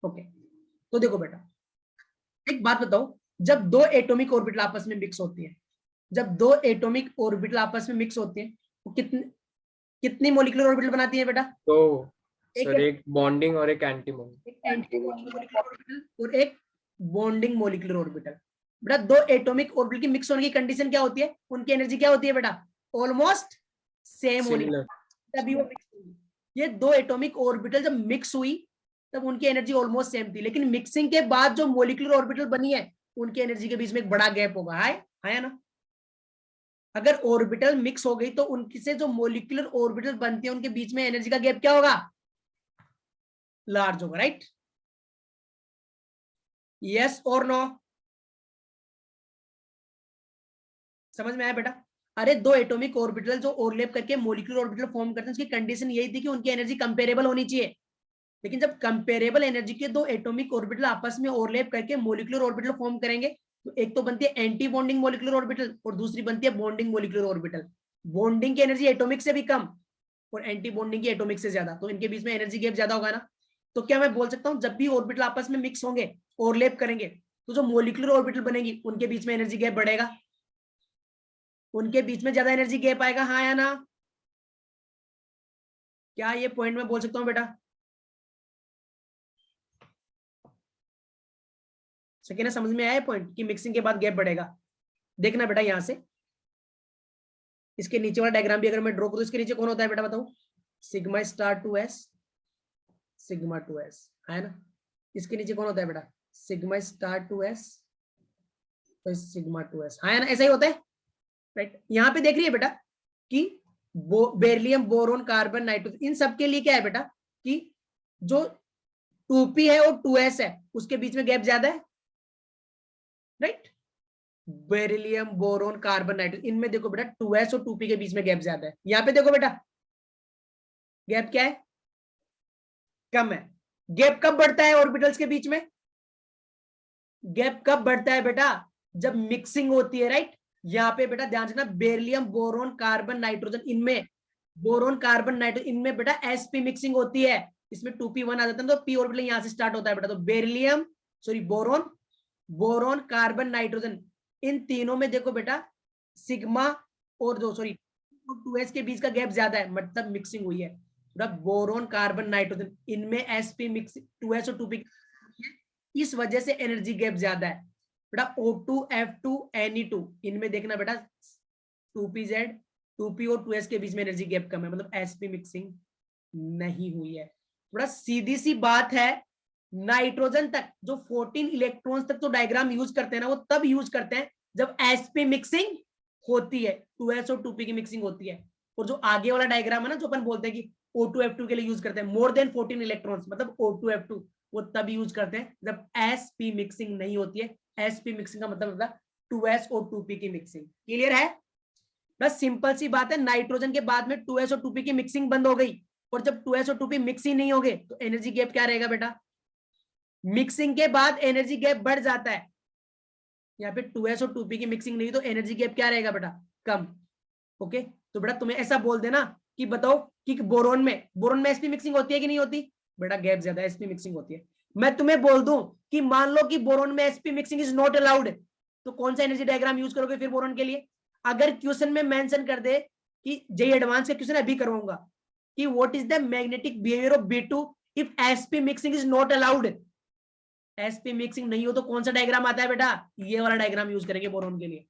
ओके, तो देखो बेटा, एक बात बताओ, जब दो एटॉमिक ऑर्बिटल आपस में मिक्स होती है, जब दो एटॉमिक ऑर्बिटल आपस में मिक्स होती है, वो कितनी मोलिकुलर ऑर्बिटल बनाती है बेटा, तो सर एक बॉन्डिंग और एक एंटी बॉन्डिंग, एक एंटी मोलिकुलर ऑर्बिटल और एक बॉन्डिंग मोलिकुलर ऑर्बिटल। बेटा दो एटॉमिक ऑर्बिटल की मिक्स होने की कंडीशन क्या होती है, उनकी एनर्जी क्या होती है बेटा, ऑलमोस्ट सेम होनी, तभी वो मिक्स हुई। ये दो एटॉमिक ऑर्बिटल जब मिक्स हुई तब उनकी एनर्जी ऑलमोस्ट सेम थी, लेकिन मिक्सिंग के बाद जो मोलिकुलर ऑर्बिटल बनी है उनकी एनर्जी के बीच में एक बड़ा गैप होगा, है ना। अगर ऑर्बिटल मिक्स हो गई तो उनकी से जो मोलिकुलर ऑर्बिटल बनती है उनके बीच में एनर्जी का गैप क्या होगा, लार्ज होगा, राइट। यस और नो, समझ में आया बेटा। अरे दो एटॉमिक ऑर्बिटल जो ओवरलैप करके मोलिकुलर ऑर्बिटल फॉर्म करते हैं, उसकी कंडीशन यही थी कि उनकी एनर्जी कंपेरेबल होनी चाहिए, लेकिन जब कंपेरेबल एनर्जी के दो एटॉमिक ऑर्बिटल आपस में ओवरलैप करके मोलिकुलर ऑर्बिटल फॉर्म करेंगे, तो एक तो बनती है एंटी बॉन्डिंग मोलिकुलर ऑर्बिटल और दूसरी बनती है बॉन्डिंग मोलिकुलर ऑर्बिटल। बॉन्डिंग की एनर्जी एटॉमिक से भी कम और एंटी बॉन्डिंग की एटॉमिक से ज्यादा, तो इनके बीच में एनर्जी गैप ज्यादा होगा ना। तो क्या मैं बोल सकता हूँ, जब भी ऑर्बिटल आपस में मिक्स होंगे, ओवरलैप करेंगे, तो जो मोलिकुलर ऑर्बिटल बनेगी उनके बीच में एनर्जी गैप बढ़ेगा, उनके बीच में ज्यादा एनर्जी गैप आएगा, हाँ या ना। क्या ये पॉइंट में बोल सकता हूँ बेटा, सकीना समझ में आया पॉइंट कि मिक्सिंग के बाद गैप बढ़ेगा। देखना बेटा यहां से, इसके नीचे वाला डायग्राम भी अगर मैं ड्रॉ करूं, इसके नीचे कौन होता है बेटा बताओ, sigma star 2s, sigma 2s, है ना। इसके नीचे कौन होता है बेटा, सिग्मा स्टार 2s, तो सिग्मा 2s, है ना, ऐसा ही होता है, राइट। यहाँ पे देख रही है बेटा कि बेरिलियम, बोरोन, कार्बन, नाइट्रोजन, इन सब के लिए क्या है बेटा कि जो 2p है और 2s है उसके बीच में गैप ज्यादा है, right. Beryllium, boron, carbon, nitrogen, इनमें देखो बेटा 2s और 2p के बीच में गैप ज्यादा है। यहाँ पे देखो बेटा गैप क्या है, कम है। गैप कब बढ़ता है ऑर्बिटल्स के बीच में, गैप कब बढ़ता है बेटा, जब मिक्सिंग होती है, राइट। यहाँ पे बेटा ध्यान रखना, बेरिलियम, बोरोन, कार्बन, नाइट्रोजन, इनमें बोरोन, कार्बन, नाइट्रोजन, इनमें बेटा sp मिक्सिंग होती है, इसमें 2p1 आ जाता है, तो p ऑर्बिटल यहां से स्टार्ट होता है बेटा। तो beryllium, sorry boron, boron, carbon, nitrogen, इन तीनों में देखो बेटा सिग्मा और दो सॉरी 2s के बीच का गैप ज्यादा है, मतलब मिक्सिंग हुई है बेटा। बोरोन, कार्बन, नाइट्रोजन, इनमें sp मिक्सिंग 2s और 2p, इस वजह से एनर्जी गैप ज्यादा है बेटा। O2 F2 Ne2, इनमें देखना बेटा 2pz 2p और 2s के बीच में एनर्जी गैप कम है, मतलब sp मिक्सिंग नहीं हुई है बेटा। सीधी सी बात है, नाइट्रोजन तक जो 14 इलेक्ट्रॉन्स तक तो डायग्राम यूज करते हैं ना, वो तब यूज करते हैं जब sp मिक्सिंग होती है, 2s और 2p की मिक्सिंग होती है। और जो आगे वाला डायग्राम है ना, जो अपन बोलते हैं कि O2 F2 के लिए यूज करते हैं मोर देन 14 इलेक्ट्रॉन्स, मतलब O2 F2, वो तब यूज करते हैं जब sp मिक्सिंग नहीं होती है। sp मिक्सिंग का मतलब होता है 2s और 2p की मिक्सिंग। क्लियर है, बस सिंपल सी बात है। नाइट्रोजन के बाद में 2s और 2p की मिक्सिंग बंद हो गई, और जब 2s और 2p मिक्स ही नहीं होंगे तो एनर्जी गैप क्या रहेगा बेटा, मिक्सिंग के बाद एनर्जी गैप बढ़ जाता है, यहाँ पे 2s और 2p की मिक्सिंग नहीं तो एनर्जी गैप क्या रहेगा बेटा, कम। ओके, तो बेटा तुम्हें ऐसा बोल देना कि बताओ कि बोरोन में sp मिक्सिंग होती है कि नहीं होती, बेटा गैप ज्यादा है, sp मिक्सिंग होती है। मैं तुम्हें बोल दूं कि मान लो कि बोरोन में sp mixing is not allowed, तो कौन सा एनर्जी डायग्राम यूज करोगे फिर बोरोन के लिए? अगर क्वेश्चन में मेंशन कर दे कि जेई एडवांस का क्वेश्चन अभी करवाऊंगा कि what is the magnetic behaviour of B2 if sp mixing is not allowed, sp mixing नहीं हो तो कौन सा डायग्राम आता है बेटा, ये वाला डायग्राम यूज करेंगे बोरोन के लिए।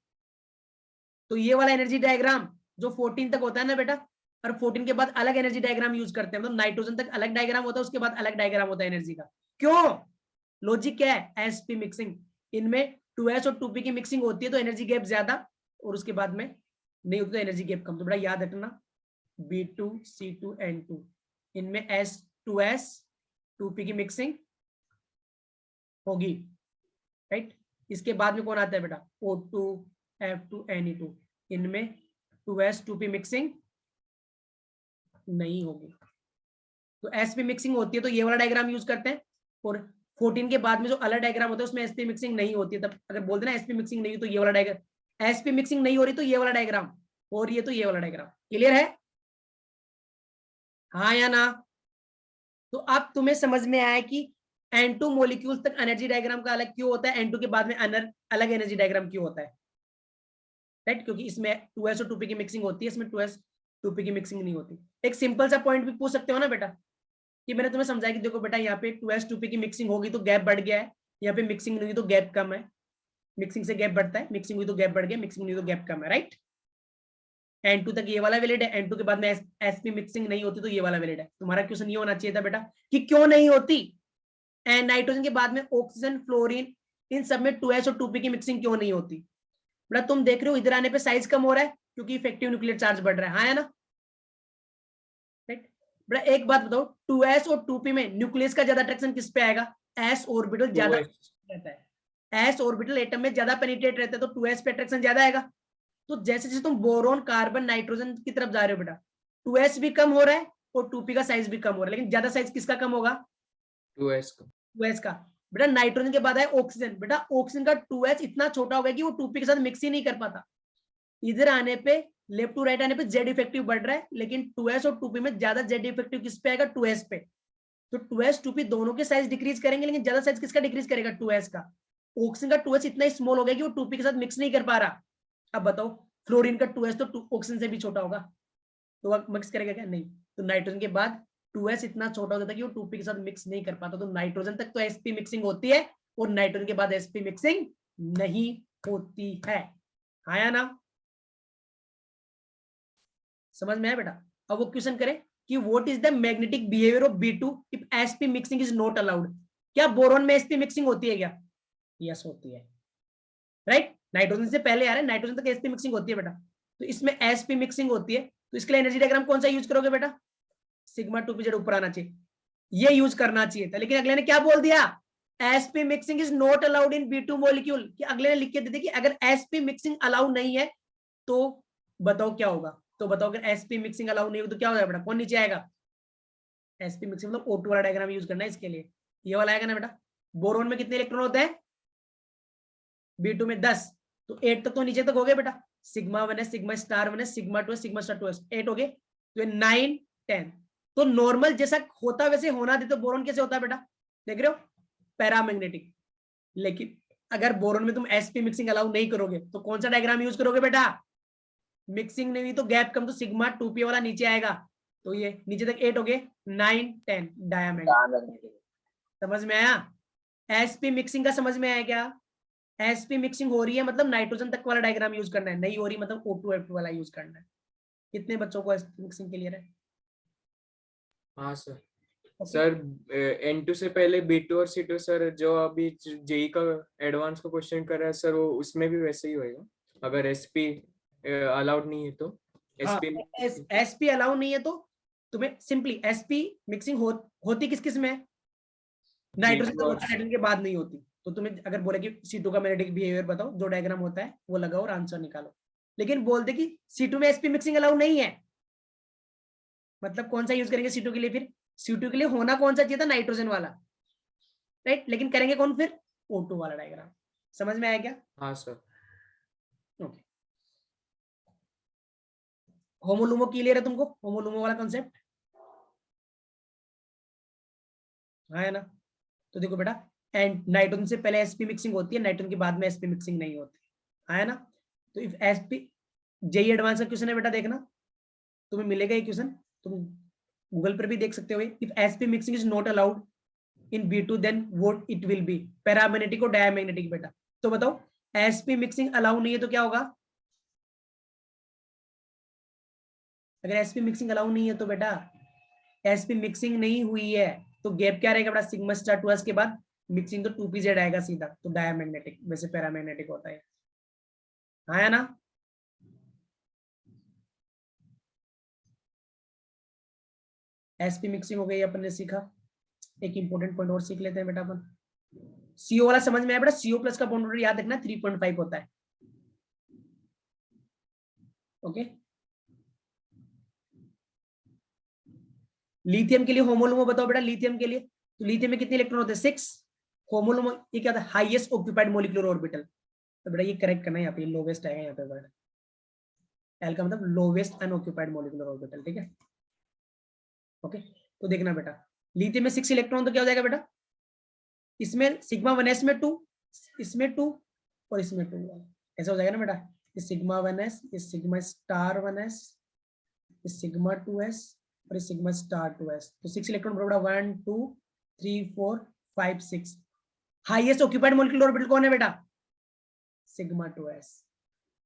तो ये वाला एनर्जी डायग्राम जो 14 तक होता है ना बेटा, और 14 के बाद अलग एनर्जी डायग्राम यूज करते हैं, मतलब नाइट्रोजन तक अलग डायग्राम होता है, उसके बाद अलग डायग्राम होता है एनर्जी का। क्यों? लॉजिक क्या है, sp मिक्सिंग, इनमें 2s और 2p की मिक्सिंग होती है तो एनर्जी गैप ज्यादा, और उसके बाद में नहीं होती तो एनर्जी गैप कम। तो बेटा याद रखना B2 C2 N2, इनमें 2s 2p की मिक्सिंग होगी, राइट। इसके बाद में कौन आता है बेटा, O2 F2 Ne2, इनमें 2s 2p मिक्सिंग नहीं होगी। तो sp मिक्सिंग होती है तो ये वाला डायग्राम यूज करते हैं, और 14 के बाद में जो अलग डायग्राम होता है उसमें sp मिक्सिंग नहीं होती है। तब अगर बोल देना sp मिक्सिंग नहीं तो ये वाला डायग्राम, sp मिक्सिंग नहीं हो रही तो ये वाला डायग्राम, हो रही है तो ये वाला डायग्राम। क्लियर है, हाँ या ना? तो अब तुम्हें समझ में आया कि N2 मॉलिक्यूल्स तक एनर्जी डायग्राम का अलग क्यों होता है, N2 के बाद में अलग एनर्जी डायग्राम क्यों होता है, राइट, क्योंकि इसमें 2s और 2p की मिक्सिंग होती है, इसमें 2s 2p की मिक्सिंग नहीं होती। एक सिंपल सा पॉइंट भी पूछ सकते हो ना बेटा, कि मैंने तुम्हें समझाया कि देखो बेटा यहाँ पे 2s 2p की मिक्सिंग होगी तो गैप बढ़ गया है, यहाँ पे मिक्सिंग नहीं हुई तो गैप कम है, मिक्सिंग से गैप बढ़ता है, मिक्सिंग हुई तो गैप बढ़ गया, मिक्सिंग नहीं हुई तो गैप कम है, राइट। N2 तक ये वाला वैलिड है, N2 के बाद में sp मिक्सिंग नहीं होती तो ये वाला वैलिड है। तुम्हारा क्वेश्चन ये होना चाहिए था बेटा कि क्यों नहीं होती, एंड नाइट्रोजन के बाद में ऑक्सीजन फ्लोरीन इन सब में 2s और 2p की मिक्सिंग क्यों नहीं होती। बेटा तुम देख रहे हो इधर आने पे साइज कम हो रहा है क्योंकि इफेक्टिव न्यूक्लियर चार्ज बढ़ रहा है, हाँ है ना, राइट। बेटा एक बात बताओ, 2s और 2p में न्यूक्लियस का ज्यादा अट्रैक्शन किस पे आएगा, s ऑर्बिटल ज्यादा 2s रहता है, s ऑर्बिटल एटम में ज्यादा पेनिट्रेट रहता है तो 2s पे अट्रैक्शन ज्यादा आएगा। तो जैसे जैसे तुम बोरोन कार्बन नाइट्रोजन की तरफ जा रहे हो बेटा, 2s भी कम हो रहा है और 2p का साइज भी कम हो रहा है, लेकिन ज्यादा साइज किसका कम होगा, 2s का 2s का। बेटा नाइट्रोजन के बाद है ऑक्सीजन, बेटा ऑक्सीजन का 2s इतना छोटा हो गया कि वो 2p के साथ मिक्स ही नहीं कर पाता। इधर आने पे लेफ्ट टू राइट आने पे जेड इफेक्टिव बढ़ रहा है, लेकिन 2s और 2p में ज्यादा जेड इफेक्टिव किस पे आएगा, 2s पे। तो 2s 2p दोनों के साइज डिक्रीज करेंगे, लेकिन ज्यादा साइज किसका डिक्रीज करेगा, 2s का। ऑक्सीजन का 2s इतना स्मॉल हो गया कि वो 2p के साथ मिक्स नहीं कर पा रहा। अब बताओ फ्लोरीन का 2s तो ऑक्सीजन से भी छोटा होगा, तो वह मिक्स करेगा क्या, नहीं। तो नाइट्रोजन के बाद 2s इतना छोटा हो जाता है कि वो 2p के साथ मिक्स नहीं कर पाता, तो नाइट्रोजन तक तो sp मिक्सिंग होती है और नाइट्रोजन के बाद sp मिक्सिंग नहीं होती है, हाँ या ना? समझ में आया बेटा? अब वो क्वेश्चन करें कि what is the magnetic behaviour of B2 if sp mixing is not allowed. क्या बोरोन में sp मिक्सिंग होती है क्या, यस होती है, राइट। नाइट्रोजन से पहले आ रहा है, नाइट्रोजन तक sp मिक्सिंग होती है बेटा, तो इसमें sp मिक्सिंग होती है, तो इसके लिए एनर्जी डायग्राम कौन सा यूज करोगे बेटा, सिग्मा 2pz ऊपर आना चाहिए, ये यूज करना चाहिए था, लेकिन अगले ने क्या बोल दिया, sp mixing is not allowed in B2 molecule, कि अगले ने लिख के दे दिया कि अगर sp मिक्सिंग अलाउ नहीं है तो बताओ क्या होगा। तो बताओ अगर sp मिक्सिंग अलाउ नहीं हो तो क्या हो जाएगा बेटा, कौन नीचे आएगा, sp मिक्सिंग मतलब O2 वाला डायग्राम यूज करना है इसके लिए, ये वाला आएगा ना बेटा। बोरोन में कितने इलेक्ट्रॉन होते हैं, B2 में 10, तो 8 तक तो नीचे तक हो गए बेटा, सिग्मा 1 है, सिग्मा स्टार 1 है, सिग्मा 2 है, सिग्मा स्टार 2 है, 8 हो गए, तो 9 10। तो नॉर्मल जैसा होता वैसे होना दे, तो बोरोन कैसे होता है बेटा, देख रहे हो, पैरामैग्नेटिक। लेकिन अगर बोरोन में तुम sp मिक्सिंग अलाउ नहीं करोगे तो कौन सा डायग्राम यूज करोगे बेटा, मिक्सिंग नहीं हुई तो गैप कम, तो सिग्मा 2p वाला नीचे आएगा, तो ये नीचे तक 8 हो गए, 9 10 डायमैग्नेटिक। समझ में आया, sp मिक्सिंग का समझ में आया क्या, sp मिक्सिंग हो रही है मतलब नाइट्रोजन तक वाला डायग्राम यूज करना है, नहीं हो रही मतलब O2 F2 वाला यूज करना है। कितने बच्चों को sp मिक्सिंग क्लियर है? हाँ सर। Okay. सर N2 से पहले B2 और C2 सर जो अभी जेई का एडवांस का क्वेश्चन कर रहा है सर, वो उसमें भी वैसे ही होएगा अगर sp अलाउड नहीं है तो, हाँ, sp अलाउ नहीं है तो तुम्हें सिंपली sp मिक्सिंग होती किस किस में, नाइट्रोजन B2 तक और होती, नाइट्रोजन के बाद नहीं होती। तो तुम्हें अगर बोले कि C2 का मैग्नेटिक बिहेवियर बताओ, जो डायग्राम होता है वो लगाओ और आंसर निकालो, लेकिन बोलते कि C2 में sp मिक्सिंग अलाउ नहीं है, मतलब कौन सा यूज करेंगे C2 के लिए, फिर C2 के लिए होना कौन सा चाहिए था, नाइट्रोजन वाला, राइट। लेकिन करेंगे कौन फिर, O2 वाला डायग्राम। समझ में आया क्या? हाँ सर। ओके, होमो लूमो क्लियर है तुमको? होमो लूमो वाला कॉन्सेप्ट है ना? तो देखो बेटा, एंड नाइट्रोजन से पहले sp मिक्सिंग होती है, नाइट्रोजन के बाद में sp मिक्सिंग नहीं होती है ना? तो इफ sp, जेई एडवांस का क्वेश्चन है बेटा, देखना तुम्हें मिलेगा ये क्वेश्चन, तुम गूगल पर भी देख सकते हो। If sp mixing is not allowed in B2 then what it will be, paramagnetic और डायमैग्नेटिक बेटा। तो बताओ sp मिक्सिंग अलाउ नहीं है तो क्या होगा? अगर sp मिक्सिंग अलाउ नहीं है तो बेटा, sp मिक्सिंग नहीं हुई है तो गैप क्या रहेगा बेटा? सिग्मा स्टार 2s के बाद मिक्सिंग तो 2pz आएगा सीधा, तो डायमैग्नेटिक, वैसे पैरामैग्नेटिक होता है। हाँ है ना? sp मिक्सिंग हो गई, अपन ने सीखा। एक इंपॉर्टेंट पॉइंट और सीख लेते हैं बेटा अपन। CO वाला समझ में आया बेटा? CO प्लस का बॉन्ड ऑर्डर याद रखना 3.5 होता है। ओके, लिथियम के लिए होमोलुमो बताओ बेटा। लिथियम के लिए, तो लिथियम में कितने इलेक्ट्रॉन होते हैं? 6। होमोलुमो ये क्या था? Highest occupied molecular orbital. तो बेटा ये करेक्ट करना है, यहाँ पे लोवेस्ट आएगा यहाँ पे वर्ड। एल का मतलब लोवेस्ट अनऑक्यूपाइड मॉलिक्यूलर ऑर्बिटल, ठीक है? ओके, तो देखना बेटा, लिथियम में 6 इलेक्ट्रॉन, तो क्या हो जाएगा बेटा? इसमें सिग्मा 1s में 2, इसमें 2 और इसमें 2, ऐसा हो जाएगा ना बेटा? ये सिग्मा 1s, ये सिग्मा स्टार 1s, ये सिग्मा 2s और ये सिग्मा स्टार 2s। तो 6 इलेक्ट्रॉन बराबर 1 2 3 4 5 6। हाईएस्ट ऑक्यूपाइड मॉलिक्यूलर ऑर्बिटल कौन है बेटा? Sigma 2s।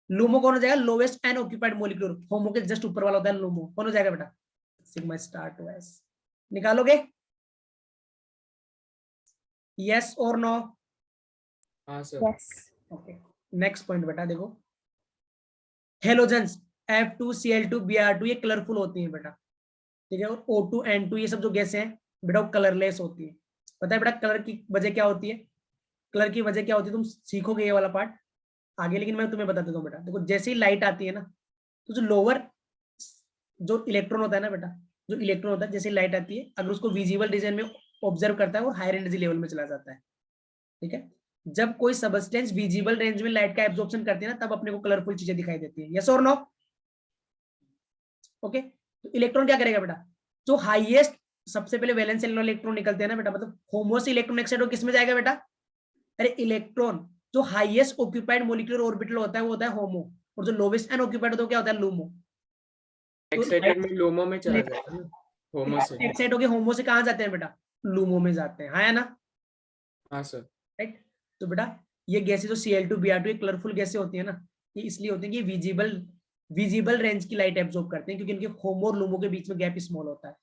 लूमो कौन हो जाएगा? लोवेस्ट एन ऑक्यूपाइड मॉलिक्यूलर, होमो के जस्ट ऊपर वाला होता है लूमो, कौन हो जाएगा बेटा? Sigma star 2s। निकालोगे? यस और नो? हाँ sir. Yes. Okay, next point बेटा देखो, हेलोजेंस F2Cl2 Br2 ये कलरफुल होती हैं बेटा, ठीक है? और O2 N2 ये सब जो गैसें हैं बेटा वो कलरलेस होती है। पता है बेटा कलर की वजह क्या होती है? कलर की वजह क्या होती है तुम सीखोगे ये वाला पार्ट आगे, लेकिन मैं तुम्हें बता देता हूँ बेटा। देखो जैसे ही लाइट आती है ना, तो जो लोअर जो इलेक्ट्रॉन होता है ना बेटा, जो इलेक्ट्रॉन होता है जैसे लाइट आती है, अगर उसको विजिबल रीजन में ऑब्जर्व करता है वो हायर एनर्जी लेवल में चला जाता है, ठीक है? जब कोई सबस्टेंस विजिबल रेंज में लाइट का एब्जॉर्प्शन करती है ना, तब अपने को कलरफुल चीजें दिखाई देती है। यस और नो? ओके, तो इलेक्ट्रॉन क्या करेगा बेटा? जो हाईएस्ट सबसे पहले वैलेंस इलेक्ट्रॉन निकलते हैं ना बेटा, मतलब होमो से इलेक्ट्रॉन एक्साइड किस में जाएगा बेटा? अरे इलेक्ट्रॉन जो हाईएस्ट ऑक्यूपाइड मॉलिक्यूलर ऑर्बिटल होता है वो होता है होमो, और जो लोवेस्ट अनऑक्यूपाइड होता है क्या होता है? लूमो। एक्साइटेड में लूमो में चला जाएगा ना, होमो से। एक्साइड होके होमो से कहां जाते हैं बेटा? लूमो में जाते हैं, हाँ ना? हाँ सर। राइट, तो बेटा ये गैसें जो Cl2 Br2 ये कलरफुल गैसें होती है ना, ये इसलिए होती है कि विजिबल रेंज की लाइट एब्जॉर्ब करते हैं, क्योंकि इनके होमो और लूमो के बीच में गैप स्मॉल होता है।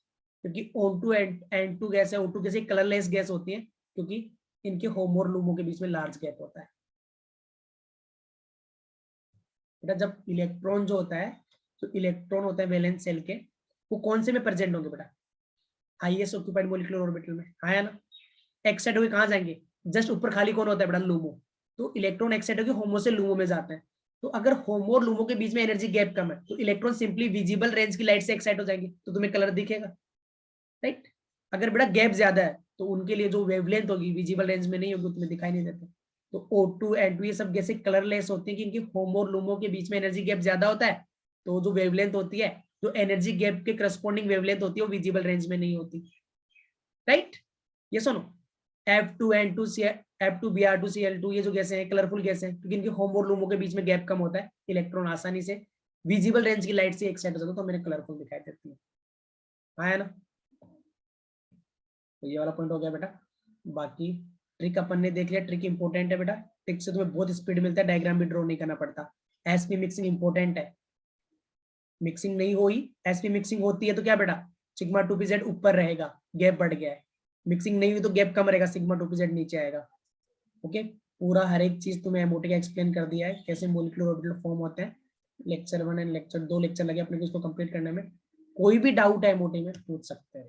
क्योंकि O2 N2 गैस है, O2 गैस कलरलेस गैस होती है, क्योंकि इनके होमो और लूमो के बीच में लार्ज गैप होता है। बेटा जब इलेक्ट्रॉन जो होता है, तो इलेक्ट्रॉन होता है वैलेंस शेल के, वो कौन से में प्रेजेंट होंगे बेटा? हाईएस्ट ऑक्यूपाइड मॉलिक्यूलर ऑर्बिटल में, हाँ ना? एक्साइड होके कहाँ जाएंगे? जस्ट ऊपर खाली कौन होता है बेटा? लूमो। तो इलेक्ट्रॉन एक्साइड होके होमो से लूमो में जाते हैं। तो अगर होमो और लूमो के बीच में एनर्जी गैप कम है, तो इलेक्ट्रॉन सिंपली विजिबल रेंज की लाइट से एक्साइट हो जाएंगे, तो तुम्हें कलर दिखेगा, राइट? अगर बेटा गैप ज्यादा है तो उनके लिए जो वेवलेंथ होगी विजिबल रेंज में नहीं होगी, तुम्हें दिखाई नहीं देते। तो O2 N2 ये सब जैसे कलरलेस होते हैं कि इनके होमो और लूमो के बीच में एनर्जी गैप ज्यादा होता है, तो जो वेवलेंथ होती है, जो एनर्जी गैप के करस्पॉन्डिंग वेवलेंथ होती है वो विजिबल रेंज में नहीं होती, राइट? ये सुनो, F2N2 F2Br2Cl2 ये जो गैसें हैं कलरफुल गैसें हैं, क्योंकि इनके होमो और लूमो के बीच में गैप कम होता है, इलेक्ट्रॉन आसानी से विजिबल रेंज की लाइट से एक्साइट हो जाता है, तो मेरे कलरफुल दिखाई देती है, हाँ है ना? तो ये वाला पॉइंट हो गया बेटा। बाकी ट्रिक अपन ने देख लिया, ट्रिक इंपॉर्टेंट है बेटा, ट्रिक से तुम्हें बहुत स्पीड मिलता है, डायग्राम भी ड्रॉ नहीं करना पड़ता। एसपी मिक्सिंग इंपॉर्टेंट है, मिक्सिंग नहीं हुई, एसपी मिक्सिंग होती है तो क्या बेटा? सिग्मा 2pz ऊपर रहेगा, गैप बढ़ गया है। मिक्सिंग नहीं हुई तो गैप कम रहेगा, सिग्मा 2pz नीचे आएगा। ओके, पूरा हर एक चीज तुम्हें एमओटी का एक्सप्लेन कर दिया है, कैसे मॉलिक्यूलर ऑर्बिटल फॉर्म होते हैं। लेक्चर 1 एंड लेक्चर 2 लेक्चर लगे अपने को इसको कंप्लीट करने में। कोई भी डाउट है एमओटी में पूछ सकते हैं।